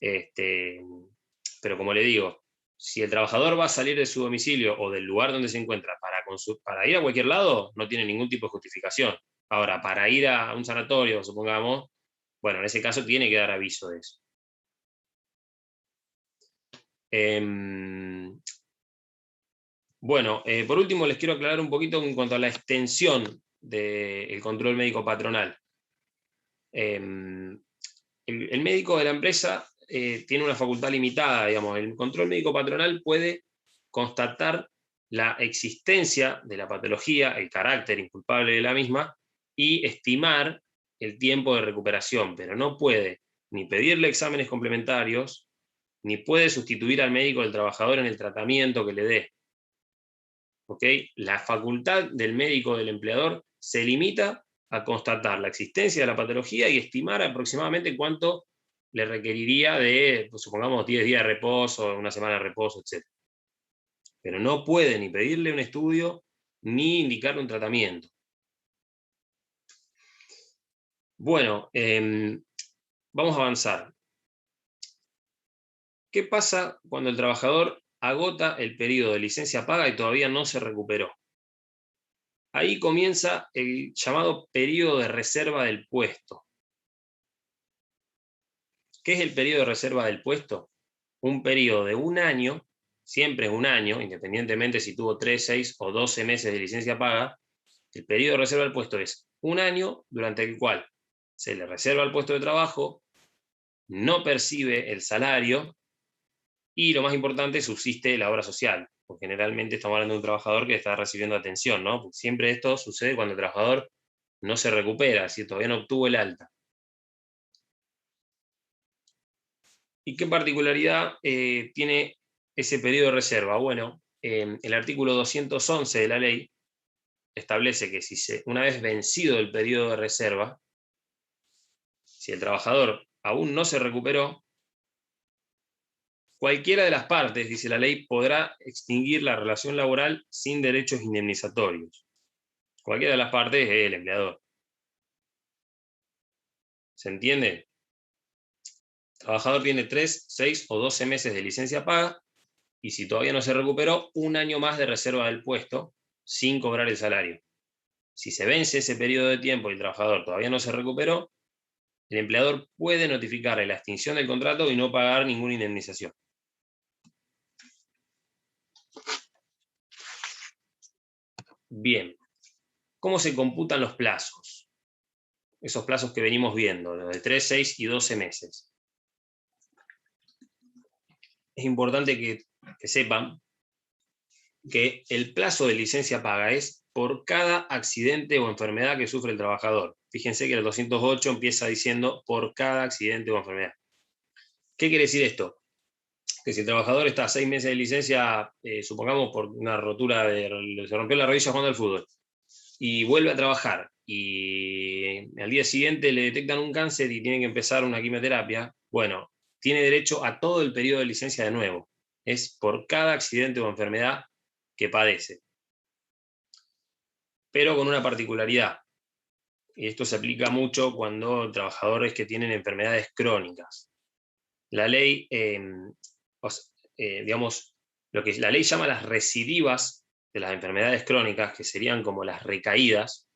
Pero como le digo, si el trabajador va a salir de su domicilio o del lugar donde se encuentra para ir a cualquier lado, no tiene ningún tipo de justificación. Ahora, para ir a un sanatorio, supongamos, bueno, en ese caso tiene que dar aviso de eso. Bueno, por último les quiero aclarar un poquito en cuanto a la extensión del control médico patronal. El médico de la empresa tiene una facultad limitada, digamos. El control médico patronal puede constatar la existencia de la patología, el carácter inculpable de la misma, y estimar el tiempo de recuperación, pero no puede ni pedirle exámenes complementarios, ni puede sustituir al médico del trabajador en el tratamiento que le dé. ¿Ok? La facultad del médico o del empleador se limita a constatar la existencia de la patología y estimar aproximadamente cuánto le requeriría de, pues, supongamos, 10 días de reposo, una semana de reposo, etc. Pero no puede ni pedirle un estudio, ni indicarle un tratamiento. Bueno, vamos a avanzar. ¿Qué pasa cuando el trabajador agota el periodo de licencia paga y todavía no se recuperó? Ahí comienza el llamado periodo de reserva del puesto. ¿Qué es el periodo de reserva del puesto? Un periodo de un año, siempre es un año, independientemente si tuvo 3, 6 o 12 meses de licencia paga. El periodo de reserva del puesto es un año durante el cual se le reserva el puesto de trabajo, no percibe el salario y, lo más importante, subsiste la obra social. Porque generalmente estamos hablando de un trabajador que está recibiendo atención, ¿no? Porque siempre esto sucede cuando el trabajador no se recupera, si todavía no obtuvo el alta. ¿Y qué particularidad tiene ese periodo de reserva? Bueno, el artículo 211 de la ley establece que una vez vencido el periodo de reserva, si el trabajador aún no se recuperó, cualquiera de las partes, dice la ley, podrá extinguir la relación laboral sin derechos indemnizatorios. Cualquiera de las partes es el empleador. ¿Se entiende? El trabajador tiene 3, 6 o 12 meses de licencia paga y si todavía no se recuperó, un año más de reserva del puesto sin cobrar el salario. Si se vence ese periodo de tiempo y el trabajador todavía no se recuperó, el empleador puede notificarle la extinción del contrato y no pagar ninguna indemnización. Bien, ¿cómo se computan los plazos? Esos plazos que venimos viendo, los de 3, 6 y 12 meses. Es importante que sepan que el plazo de licencia paga es por cada accidente o enfermedad que sufre el trabajador. Fíjense que el 208 empieza diciendo por cada accidente o enfermedad. ¿Qué quiere decir esto? Que si el trabajador está 6 meses de licencia, supongamos por una rotura, se rompió la rodilla jugando al fútbol, y vuelve a trabajar, y al día siguiente le detectan un cáncer y tiene que empezar una quimioterapia, bueno, tiene derecho a todo el periodo de licencia de nuevo. Es por cada accidente o enfermedad que padece. Pero con una particularidad, y esto se aplica mucho cuando trabajadores que tienen enfermedades crónicas. La ley, digamos, lo que la ley llama las recidivas de las enfermedades crónicas, que serían como las recaídas,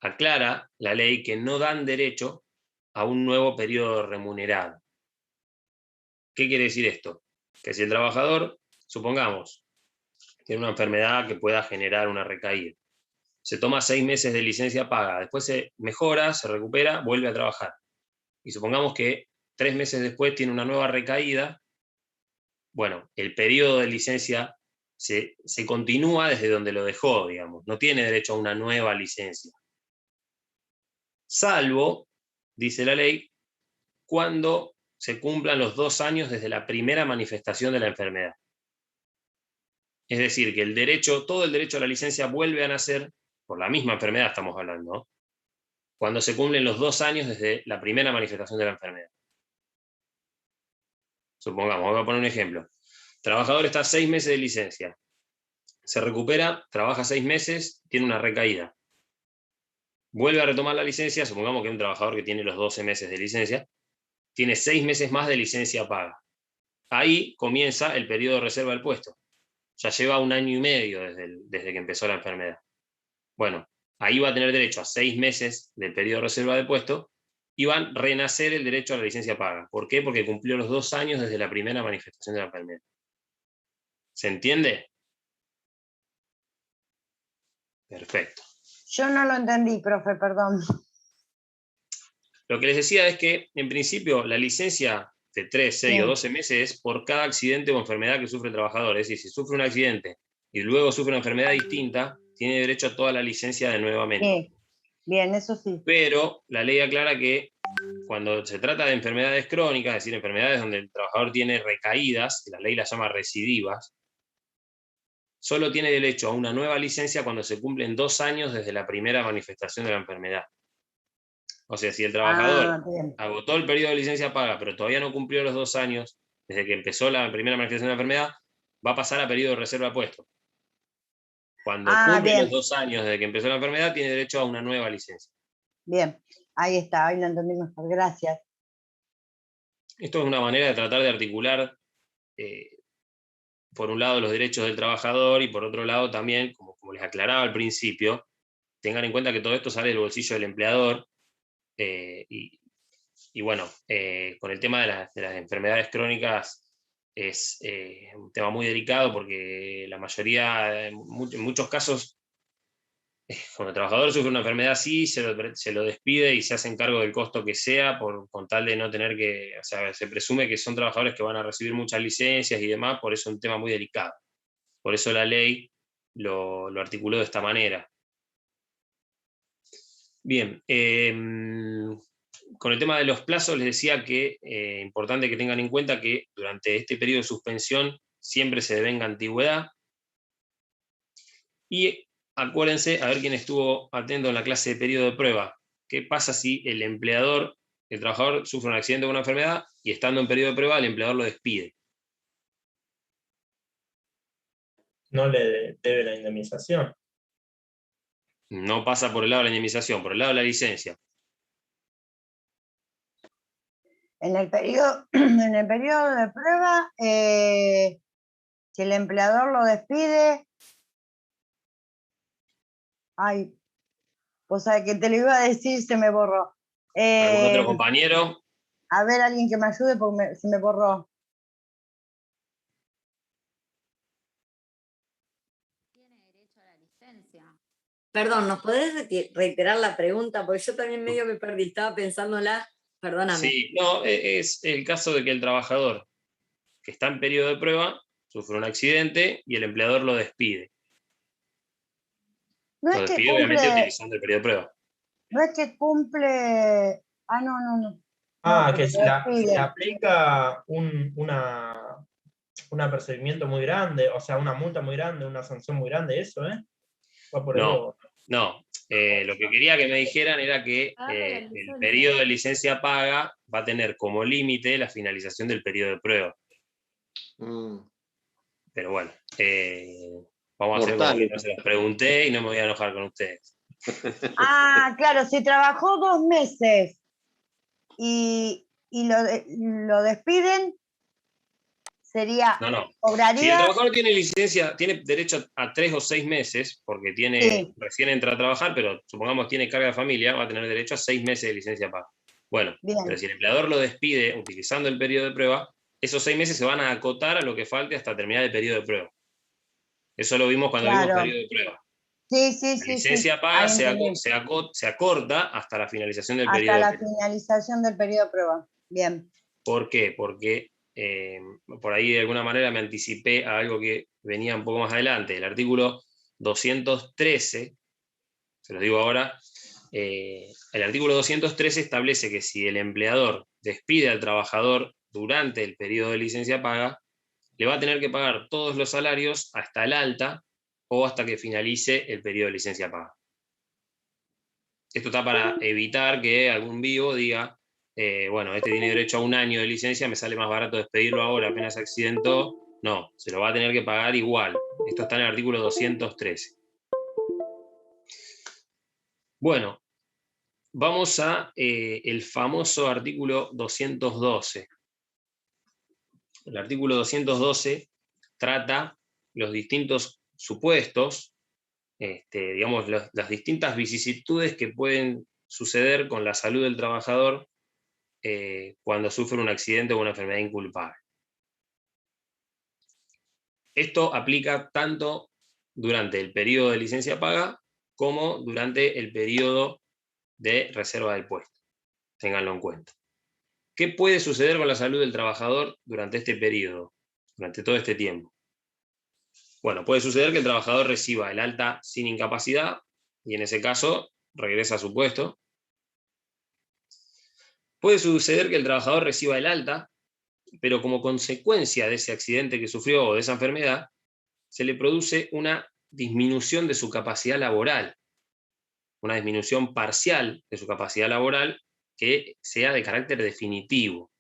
aclara la ley que no dan derecho a un nuevo periodo remunerado. ¿Qué quiere decir esto? Que si el trabajador, supongamos, tiene una enfermedad que pueda generar una recaída, se toma 6 meses de licencia paga, después se mejora, se recupera, vuelve a trabajar. Y supongamos que 3 meses después tiene una nueva recaída, bueno, el periodo de licencia se continúa desde donde lo dejó, digamos, no tiene derecho a una nueva licencia. Salvo, dice la ley, cuando se cumplan los 2 años desde la primera manifestación de la enfermedad. Es decir, que todo el derecho a la licencia vuelve a nacer, por la misma enfermedad estamos hablando, ¿no?, cuando se cumplen los 2 años desde la primera manifestación de la enfermedad. Supongamos, voy a poner un ejemplo. El trabajador está 6 meses de licencia, se recupera, trabaja 6 meses, tiene una recaída. Vuelve a retomar la licencia, supongamos que es un trabajador que tiene los 12 meses de licencia, tiene 6 meses más de licencia paga. Ahí comienza el periodo de reserva del puesto. Ya lleva 1 año y medio desde que empezó la enfermedad. Bueno, ahí va a tener derecho a 6 meses del periodo de reserva del puesto y va a renacer el derecho a la licencia paga. ¿Por qué? Porque cumplió los 2 años desde la primera manifestación de la enfermedad. ¿Se entiende? Perfecto.
Yo no lo entendí, profe, perdón.
Lo que les decía es que, en principio, la licencia de 3, 6 o
Sí.
12 meses es por cada accidente o enfermedad que sufre el trabajador. Es decir, si sufre un accidente y luego sufre una enfermedad distinta, tiene derecho a toda la licencia de nuevamente.
Sí, bien, eso sí.
Pero la ley aclara que cuando se trata de enfermedades crónicas, es decir, enfermedades donde el trabajador tiene recaídas, que la ley las llama recidivas, solo tiene derecho a una nueva licencia cuando se cumplen 2 años desde la primera manifestación de la enfermedad. O sea, si el trabajador
Bien.
agotó el periodo de licencia paga, pero todavía no cumplió los 2 años desde que empezó la primera manifestación de la enfermedad, va a pasar a periodo de reserva de puesto. Cuando cumple
Bien.
los 2 años desde que empezó la enfermedad, tiene derecho a una nueva licencia.
Bien, ahí está, ahí lo entendí mejor. Gracias.
Esto es una manera de tratar de articular, por un lado, los derechos del trabajador y por otro lado también, como les aclaraba al principio, tengan en cuenta que todo esto sale del bolsillo del empleador y bueno, con el tema de las enfermedades crónicas es un tema muy delicado porque la mayoría, en muchos casos, cuando el trabajador sufre una enfermedad así, se lo despide y se hacen cargo del costo que sea con tal de no tener que, o sea, se presume que son trabajadores que van a recibir muchas licencias y demás, por eso es un tema muy delicado. Por eso la ley lo articuló de esta manera. Bien, con el tema de los plazos les decía que es importante que tengan en cuenta que durante este periodo de suspensión siempre se devenga antigüedad. Y acuérdense, a ver quién estuvo atento en la clase de periodo de prueba, ¿qué pasa si el trabajador sufre un accidente o una enfermedad y estando en periodo de prueba el empleador lo despide?
No le debe la indemnización.
No pasa por el lado de la indemnización, por el lado de la licencia.
En el periodo de prueba, si el empleador lo despide, ay, pues sabes que te lo iba a decir, se me borró.
¿Algún otro compañero?
A ver, alguien que me ayude porque se me borró.
Perdón, ¿nos podés reiterar la pregunta? Porque yo también medio me perdí, estaba pensándola, perdóname.
Sí, no, es el caso de que el trabajador que está en periodo de prueba sufre un accidente y el empleador lo despide.
No
Lo
es que
despide obviamente
cumple,
utilizando el periodo de prueba.
no es que cumple. Ah, no.
Ah,
No,
que
porque
se
lo
le
despide.
aplica un apercibimiento muy grande, o sea, una multa muy grande, una sanción muy grande, eso, ¿eh? Va por ahí,
No. Lo que quería que me dijeran era que el periodo de licencia paga va a tener como límite la finalización del periodo de prueba. Pero bueno, vamos a hacer como que no se los pregunté y no me voy a enojar con ustedes.
Ah, claro, si trabajó 2 meses y lo despiden, sería,
No.
cobraría.
Si el trabajador tiene licencia, tiene derecho a 3 o 6 meses, porque recién entra a trabajar, pero supongamos tiene carga de familia, va a tener derecho a 6 meses de licencia paga. Bueno, pero si el empleador lo despide utilizando el periodo de prueba, esos 6 meses se van a acotar a lo que falte hasta terminar el periodo de prueba. Eso lo vimos cuando vimos periodo de prueba.
Sí.
La licencia paga se acorta hasta la finalización del periodo de prueba.
Hasta la finalización del periodo de prueba. Bien.
¿Por qué? Porque por ahí de alguna manera me anticipé a algo que venía un poco más adelante. El artículo 213, se los digo ahora, el artículo 213 establece que si el empleador despide al trabajador durante el periodo de licencia paga, le va a tener que pagar todos los salarios hasta el alta o hasta que finalice el periodo de licencia paga. Esto está para evitar que algún vivo diga, bueno, este tiene derecho a 1 año de licencia, me sale más barato despedirlo ahora, apenas accidentó. No, se lo va a tener que pagar igual. Esto está en el artículo 213. Bueno, vamos a el famoso artículo 212. El artículo 212 trata los distintos supuestos, digamos, las distintas vicisitudes que pueden suceder con la salud del trabajador cuando sufre un accidente o una enfermedad inculpable. Esto aplica tanto durante el periodo de licencia paga como durante el periodo de reserva del puesto. Ténganlo en cuenta. ¿Qué puede suceder con la salud del trabajador durante este periodo, durante todo este tiempo? Bueno, puede suceder que el trabajador reciba el alta sin incapacidad y en ese caso regresa a su puesto. Puede suceder que el trabajador reciba el alta, pero como consecuencia de ese accidente que sufrió o de esa enfermedad, se le produce una disminución de su capacidad laboral, una disminución parcial de su capacidad laboral que sea de carácter definitivo.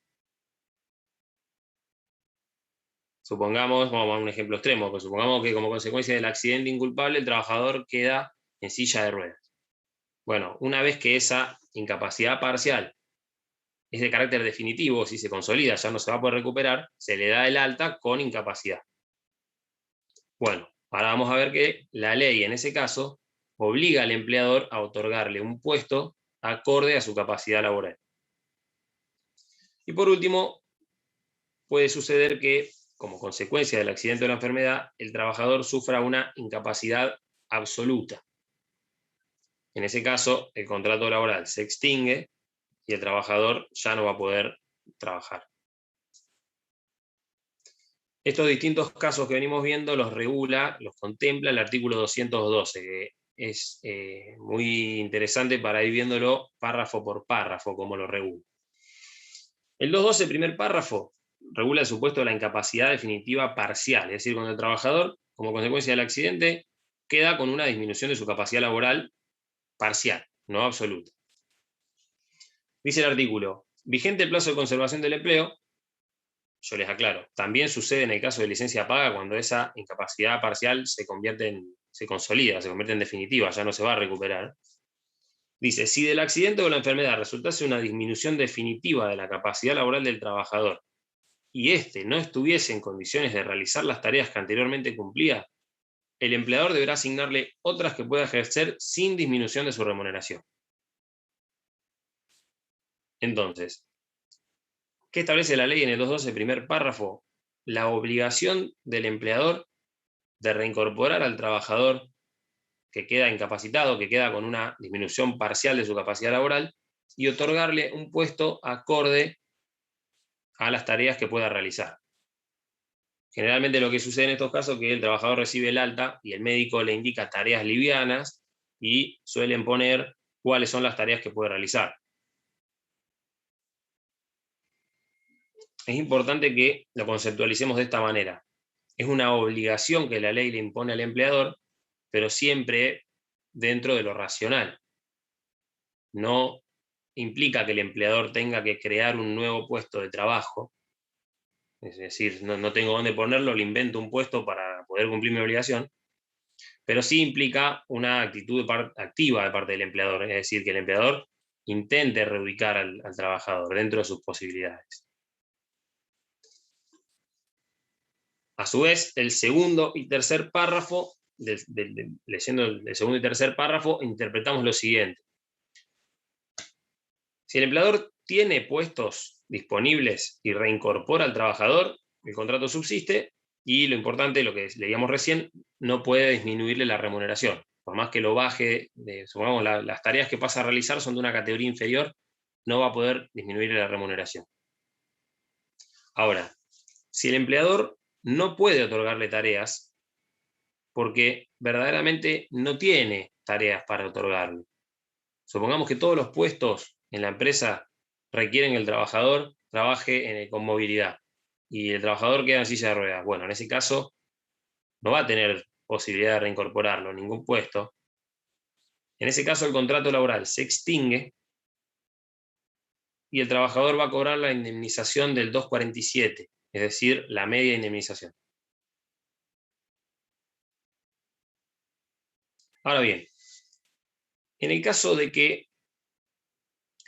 Supongamos, vamos a un ejemplo extremo, pues supongamos que como consecuencia del accidente inculpable el trabajador queda en silla de ruedas. Bueno, una vez que esa incapacidad parcial es de carácter definitivo, si se consolida, ya no se va a poder recuperar, se le da el alta con incapacidad. Bueno, ahora vamos a ver que la ley en ese caso obliga al empleador a otorgarle un puesto acorde a su capacidad laboral. Y por último, puede suceder que, como consecuencia del accidente o la enfermedad, el trabajador sufra una incapacidad absoluta. En ese caso, el contrato laboral se extingue y el trabajador ya no va a poder trabajar. Estos distintos casos que venimos viendo los regula, los contempla el artículo 212, que es muy interesante para ir viéndolo párrafo por párrafo, como lo regula. El 212, primer párrafo, regula el supuesto de la incapacidad definitiva parcial, es decir, cuando el trabajador, como consecuencia del accidente, queda con una disminución de su capacidad laboral parcial, no absoluta. Dice el artículo, vigente el plazo de conservación del empleo. Yo les aclaro, también sucede en el caso de licencia paga cuando esa incapacidad parcial se consolida, se convierte en definitiva, ya no se va a recuperar. Dice, si del accidente o la enfermedad resultase una disminución definitiva de la capacidad laboral del trabajador y éste no estuviese en condiciones de realizar las tareas que anteriormente cumplía, el empleador deberá asignarle otras que pueda ejercer sin disminución de su remuneración. Entonces, ¿qué establece la ley en el 212, primer párrafo? La obligación del empleador de reincorporar al trabajador que queda incapacitado, que queda con una disminución parcial de su capacidad laboral, y otorgarle un puesto acorde a las tareas que pueda realizar. Generalmente lo que sucede en estos casos es que el trabajador recibe el alta y el médico le indica tareas livianas y suelen poner cuáles son las tareas que puede realizar. Es importante que lo conceptualicemos de esta manera. Es una obligación que la ley le impone al empleador, pero siempre dentro de lo racional. No implica que el empleador tenga que crear un nuevo puesto de trabajo. Es decir, no tengo dónde ponerlo, le invento un puesto para poder cumplir mi obligación, pero sí implica una actitud activa de parte del empleador, es decir, que el empleador intente reubicar al trabajador dentro de sus posibilidades. A su vez, el segundo y tercer párrafo, leyendo el segundo y tercer párrafo, interpretamos lo siguiente. Si el empleador tiene puestos disponibles y reincorpora al trabajador, el contrato subsiste y lo importante, lo que leíamos recién, no puede disminuirle la remuneración. Por más que lo baje, supongamos las tareas que pasa a realizar son de una categoría inferior, no va a poder disminuirle la remuneración. Ahora, si el empleador no puede otorgarle tareas porque verdaderamente no tiene tareas para otorgarle. Supongamos que todos los puestos en la empresa requieren que el trabajador trabaje con movilidad y el trabajador queda en silla de ruedas. Bueno, en ese caso no va a tener posibilidad de reincorporarlo en ningún puesto. En ese caso el contrato laboral se extingue y el trabajador va a cobrar la indemnización del 247, es decir, la media indemnización. Ahora bien, en el caso de que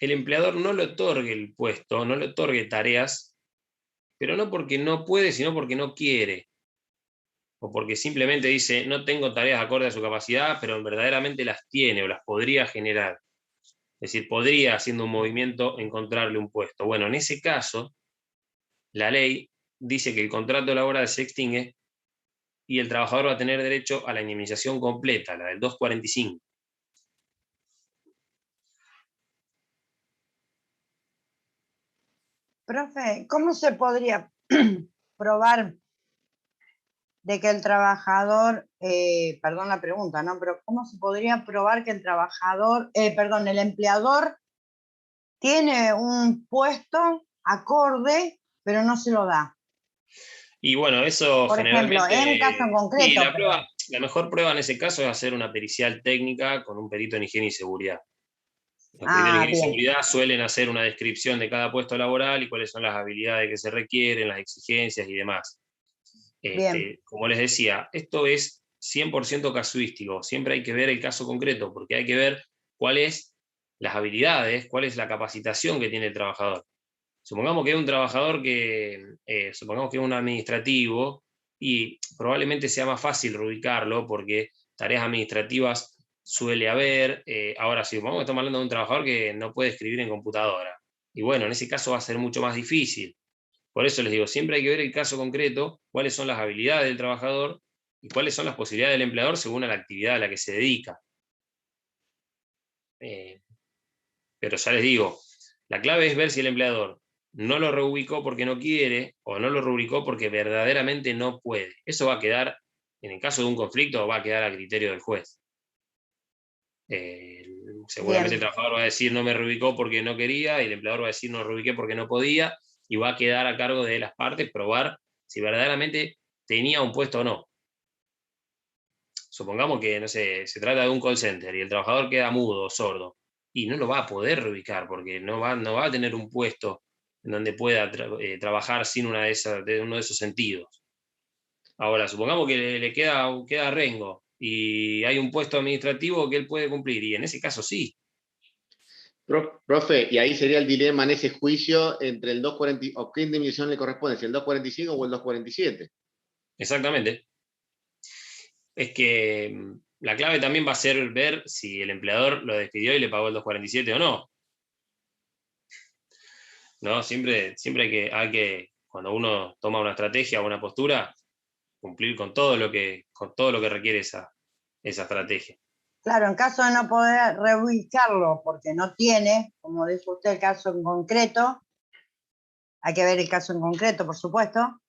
el empleador no le otorgue el puesto, no le otorgue tareas, pero no porque no puede, sino porque no quiere, o porque simplemente dice, no tengo tareas acorde a su capacidad, pero verdaderamente las tiene o las podría generar. Es decir, podría, haciendo un movimiento, encontrarle un puesto. Bueno, en ese caso, la ley dice que el contrato laboral se extingue y el trabajador va a tener derecho a la indemnización completa, la del 245.
Profe, ¿cómo se podría probar de que el trabajador, perdón la pregunta, ¿no? Pero ¿cómo se podría probar que el trabajador, el empleador tiene un puesto acorde, pero no se lo da?
Y bueno, eso
Por ejemplo,
generalmente...
es un caso en
Sí,
concreto.
la mejor prueba en ese caso es hacer una pericial técnica con un perito en higiene y seguridad. Los peritos en higiene y
Bien.
seguridad suelen hacer una descripción de cada puesto laboral y cuáles son las habilidades que se requieren, las exigencias y demás.
Bien.
Como les decía, esto es 100% casuístico. Siempre hay que ver el caso concreto, porque hay que ver cuáles las habilidades, cuál es la capacitación que tiene el trabajador. Supongamos que es un trabajador supongamos que es un administrativo, y probablemente sea más fácil reubicarlo porque tareas administrativas suele haber. Ahora, si supongamos que estamos hablando de un trabajador que no puede escribir en computadora, y bueno, en ese caso va a ser mucho más difícil. Por eso les digo, siempre hay que ver el caso concreto, cuáles son las habilidades del trabajador y cuáles son las posibilidades del empleador según a la actividad a la que se dedica. Pero ya les digo, la clave es ver si el empleador no lo reubicó porque no quiere o no lo reubicó porque verdaderamente no puede. Eso va a quedar, en el caso de un conflicto, va a quedar a criterio del juez. Seguramente el trabajador va a decir no me reubicó porque no quería, y el empleador va a decir no reubiqué porque no podía, y va a quedar a cargo de las partes probar si verdaderamente tenía un puesto o no. Supongamos que, no sé, se trata de un call center y el trabajador queda mudo, sordo, y no lo va a poder reubicar porque no va a tener un puesto en donde pueda trabajar sin uno de esos sentidos. Ahora, supongamos que le queda rengo y hay un puesto administrativo que él puede cumplir, y en ese caso sí.
Profe, y ahí sería el dilema en ese juicio entre el 240, o qué indemnización le corresponde, si el 245 o el 247.
Exactamente. Es que la clave también va a ser ver si el empleador lo despidió y le pagó el 247 o no. ¿No? Siempre hay que, cuando uno toma una estrategia o una postura, cumplir con todo lo que requiere esa estrategia.
Claro, en caso de no poder reubicarlo porque no tiene, como dice usted, el caso en concreto, hay que ver el caso en concreto, por supuesto,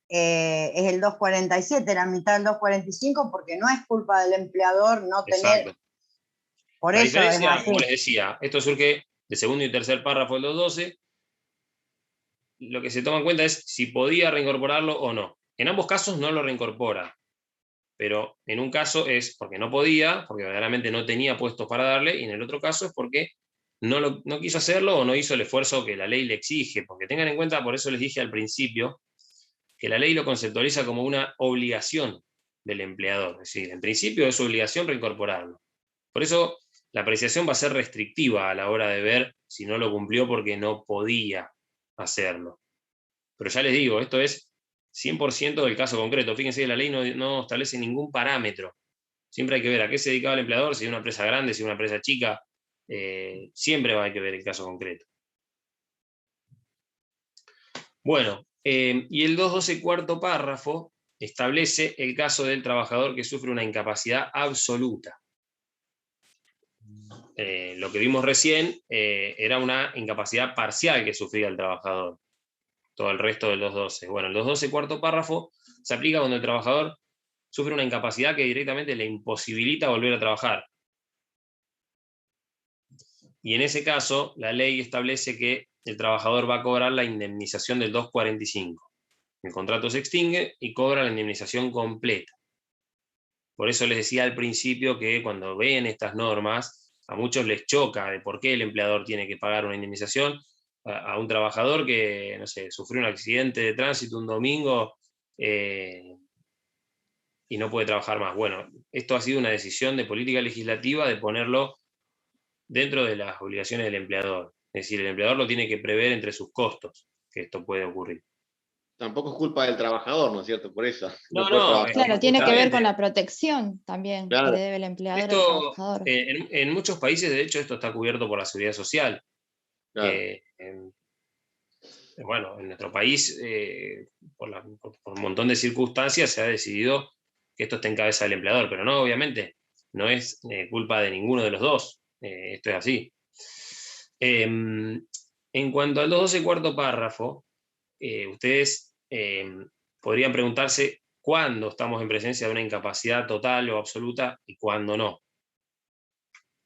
es el 247, la mitad del 245, porque no es culpa del empleador no tener...
Exacto.
Por
La
eso
diferencia,
es así.
como les decía, esto surge del segundo y tercer párrafo del 212. Lo que se toma en cuenta es si podía reincorporarlo o no. En ambos casos no lo reincorpora, pero en un caso es porque no podía, porque verdaderamente no tenía puestos para darle, y en el otro caso es porque no quiso hacerlo o no hizo el esfuerzo que la ley le exige. Porque tengan en cuenta, por eso les dije al principio, que la ley lo conceptualiza como una obligación del empleador. Es decir, en principio es su obligación reincorporarlo. Por eso la apreciación va a ser restrictiva a la hora de ver si no lo cumplió porque no podía hacerlo. Pero ya les digo, esto es 100% del caso concreto. Fíjense que la ley no establece ningún parámetro. Siempre hay que ver a qué se dedicaba el empleador, si es una empresa grande, si es una empresa chica. Siempre va a haber que ver el caso concreto. Bueno, y el 212 cuarto párrafo establece el caso del trabajador que sufre una incapacidad absoluta. Lo que vimos recién era una incapacidad parcial que sufría el trabajador. Todo el resto del 212. Bueno, el 212 cuarto párrafo se aplica cuando el trabajador sufre una incapacidad que directamente le imposibilita volver a trabajar. Y en ese caso, la ley establece que el trabajador va a cobrar la indemnización del 245. El contrato se extingue y cobra la indemnización completa. Por eso les decía al principio que cuando ven estas normas, a muchos les choca de por qué el empleador tiene que pagar una indemnización a un trabajador que, no sé, sufrió un accidente de tránsito un domingo y no puede trabajar más. Bueno, esto ha sido una decisión de política legislativa de ponerlo dentro de las obligaciones del empleador. Es decir, el empleador lo tiene que prever entre sus costos, que esto puede ocurrir.
Tampoco es culpa del trabajador, ¿no es cierto? Por eso.
Claro, tiene que ver con la protección también que le debe el empleador al trabajador.
En muchos países, de hecho, esto está cubierto por la seguridad social.
Claro.
Bueno, en nuestro país, por un montón de circunstancias, se ha decidido que esto esté en cabeza del empleador, pero no, obviamente, no es culpa de ninguno de los dos. Esto es así. En cuanto al 212 cuarto párrafo, ustedes podrían preguntarse cuándo estamos en presencia de una incapacidad total o absoluta y cuándo no.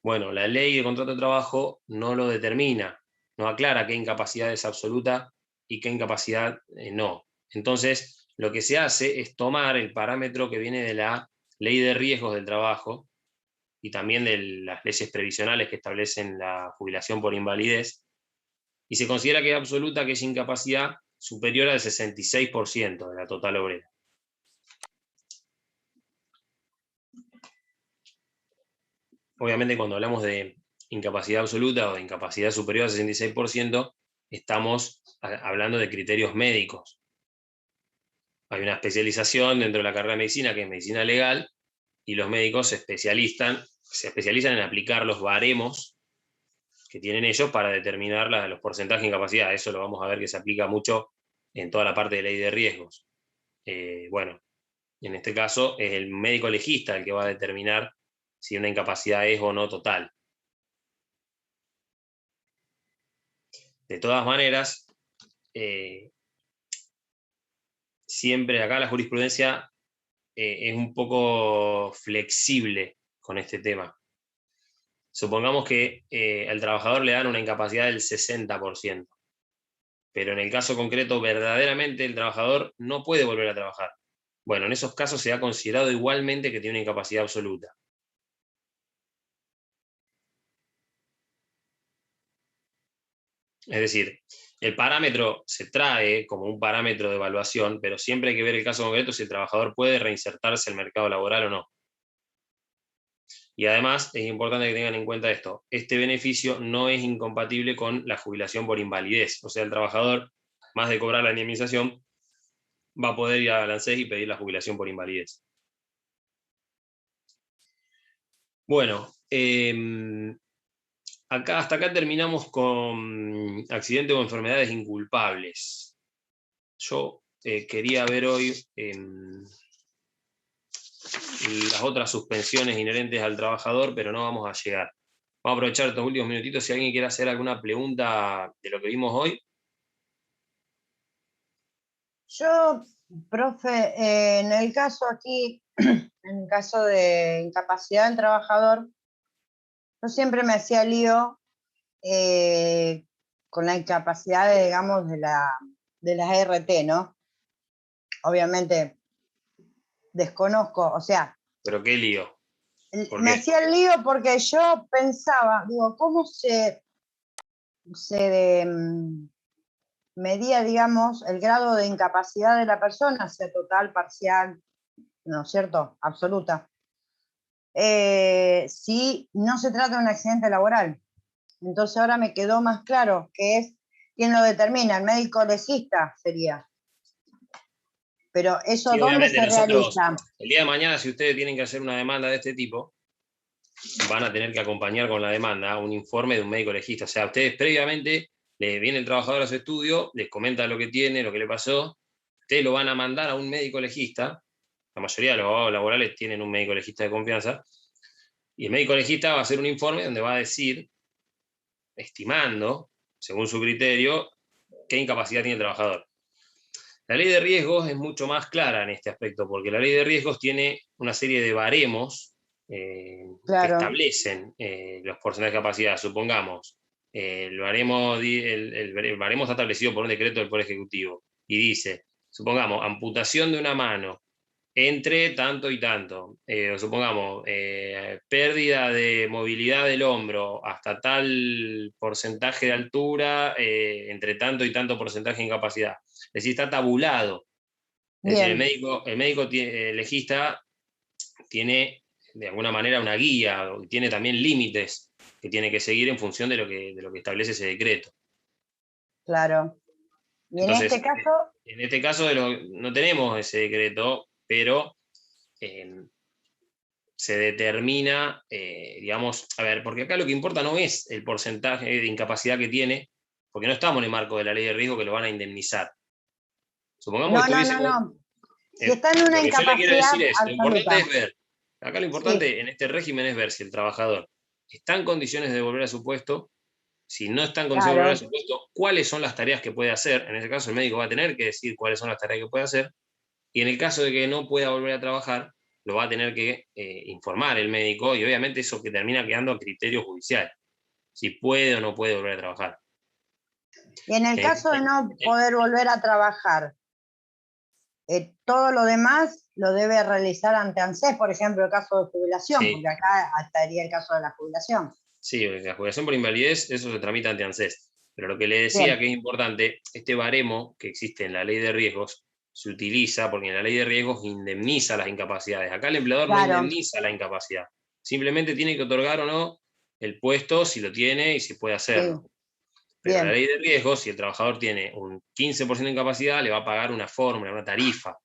Bueno, la ley de contrato de trabajo no lo determina, no aclara qué incapacidad es absoluta y qué incapacidad no. Entonces, lo que se hace es tomar el parámetro que viene de la ley de riesgos del trabajo y también de las leyes previsionales que establecen la jubilación por invalidez, y se considera que es absoluta aquella incapacidad superior al 66% de la total obrera. Obviamente, cuando hablamos de incapacidad absoluta o de incapacidad superior al 66%, estamos hablando de criterios médicos. Hay una especialización dentro de la carrera de medicina, que es medicina legal, y los médicos se especializan en aplicar los baremos que tienen ellos para determinar los porcentajes de incapacidad. Eso lo vamos a ver que se aplica mucho en toda la parte de ley de riesgos. Bueno, en este caso es el médico legista el que va a determinar si una incapacidad es o no total. De todas maneras, siempre acá la jurisprudencia es un poco flexible con este tema. Supongamos que al trabajador le dan una incapacidad del 60%, pero en el caso concreto verdaderamente el trabajador no puede volver a trabajar. Bueno, en esos casos se ha considerado igualmente que tiene una incapacidad absoluta. Es decir, el parámetro se trae como un parámetro de evaluación, pero siempre hay que ver el caso concreto si el trabajador puede reinsertarse al mercado laboral o no. Y además es importante que tengan en cuenta esto: este beneficio no es incompatible con la jubilación por invalidez. O sea, el trabajador, más de cobrar la indemnización, va a poder ir a la ANSES y pedir la jubilación por invalidez. Bueno, hasta acá terminamos con accidentes o enfermedades inculpables. Yo quería ver hoy las otras suspensiones inherentes al trabajador, pero no vamos a llegar. Vamos a aprovechar estos últimos minutitos si alguien quiere hacer alguna pregunta de lo que vimos hoy.
Yo, profe, en el caso aquí, en el caso de incapacidad del trabajador, yo siempre me hacía lío con la incapacidad, digamos, de las RT, ¿no? Obviamente desconozco, o sea...
¿Pero qué lío?
Me hacía el lío porque yo pensaba, digo, ¿cómo se medía, digamos, el grado de incapacidad de la persona, sea total, parcial, ¿no es cierto?, absoluta, si no se trata de un accidente laboral? Entonces ahora me quedó más claro que es quien lo determina, el médico legista sería. Pero eso, sí, ¿dónde se realiza?
El día de mañana, si ustedes tienen que hacer una demanda de este tipo, van a tener que acompañar con la demanda un informe de un médico legista. O sea, ustedes previamente, les viene el trabajador a su estudio, les comenta lo que tiene, lo que le pasó, ustedes lo van a mandar a un médico legista. La mayoría de los abogados laborales tienen un médico legista de confianza, y el médico legista va a hacer un informe donde va a decir, estimando, según su criterio, qué incapacidad tiene el trabajador. La ley de riesgos es mucho más clara en este aspecto, porque la ley de riesgos tiene una serie de baremos claro, que establecen los porcentajes de capacidad. Supongamos, el baremo está establecido por un decreto del Poder Ejecutivo, y dice, supongamos, amputación de una mano entre tanto y tanto, o supongamos, pérdida de movilidad del hombro hasta tal porcentaje de altura, entre tanto y tanto porcentaje de incapacidad. Es decir, está tabulado. Es decir, el médico legista tiene de alguna manera una guía, tiene también límites que tiene que seguir en función de lo que establece ese decreto.
Claro. Y entonces,
en este caso no tenemos ese decreto, pero se determina, digamos, a ver, porque acá lo que importa no es el porcentaje de incapacidad que tiene, porque no estamos en el marco de la ley de riesgo que lo van a indemnizar. Supongamos
no. Si está en una incapacidad
lo importante es ver, acá lo importante en este régimen es ver si el trabajador está en condiciones de volver a su puesto, Si no está en condición de
Claro.
volver a su puesto, ¿cuáles son las tareas que puede hacer? En ese caso, el médico va a tener que decir cuáles son las tareas que puede hacer, y en el caso de que no pueda volver a trabajar, lo va a tener que informar el médico, y obviamente eso que termina quedando a criterio judicial, si puede o no puede volver a trabajar.
Y en el caso de no poder volver a trabajar, todo lo demás lo debe realizar ante ANSES, por ejemplo, el caso de jubilación,
Sí.
porque acá estaría el caso de la jubilación.
Sí, la jubilación por invalidez, eso se tramita ante ANSES. Pero lo que le decía
Bien.
que es importante, este baremo que existe en la ley de riesgos se utiliza porque en la ley de riesgos indemniza las incapacidades. Acá el empleador no
Claro.
indemniza la incapacidad. Simplemente tiene que otorgar o no el puesto, si lo tiene y si puede hacerlo. Pero
Bien.
la ley de riesgos, si el trabajador tiene un 15% de incapacidad, le va a pagar una fórmula, una tarifa.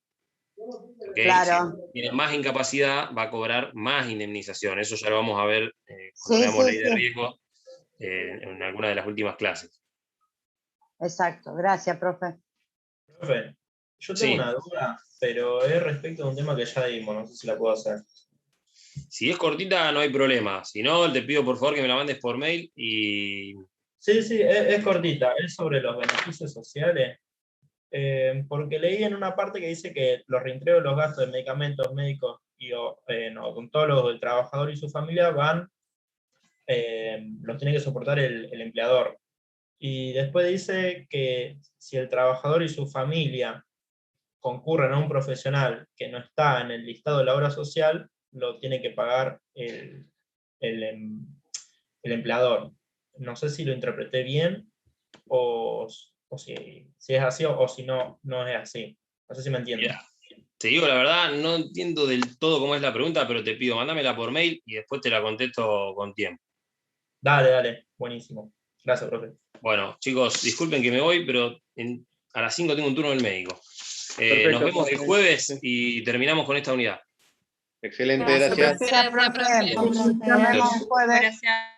¿Okay?
Claro.
Si tiene más incapacidad, va a cobrar más indemnización. Eso ya lo vamos a ver cuando
Sí,
veamos
sí,
ley de
sí.
riesgos en alguna de las últimas clases.
Exacto. Gracias, profe.
Profe, yo tengo
Sí.
una duda, pero es respecto a un tema que ya dimos, no sé si la puedo hacer.
Si es cortita, no hay problema. Si no, te pido por favor que me la mandes por mail y...
Sí, es cortita, es sobre los beneficios sociales. Porque leí en una parte que dice que los reintegros de los gastos de medicamentos médicos y odontólogos del trabajador y su familia los tiene que soportar el empleador. Y después dice que si el trabajador y su familia concurren a un profesional que no está en el listado de la obra social, lo tiene que pagar el empleador. No sé si lo interpreté bien o si es así o si no, no es así. No sé si me entienden.
Mira, te digo la verdad, no entiendo del todo cómo es la pregunta, pero te pido, mándamela por mail y después te la contesto con tiempo.
Dale, buenísimo. Gracias, profe.
Bueno, chicos, disculpen que me voy, pero a las 5 tengo un turno del médico.
Perfecto,
Nos vemos el
profe.
jueves y terminamos con esta unidad.
Excelente, gracias.
Gracias, profe. Nos vemos el jueves.
Gracias.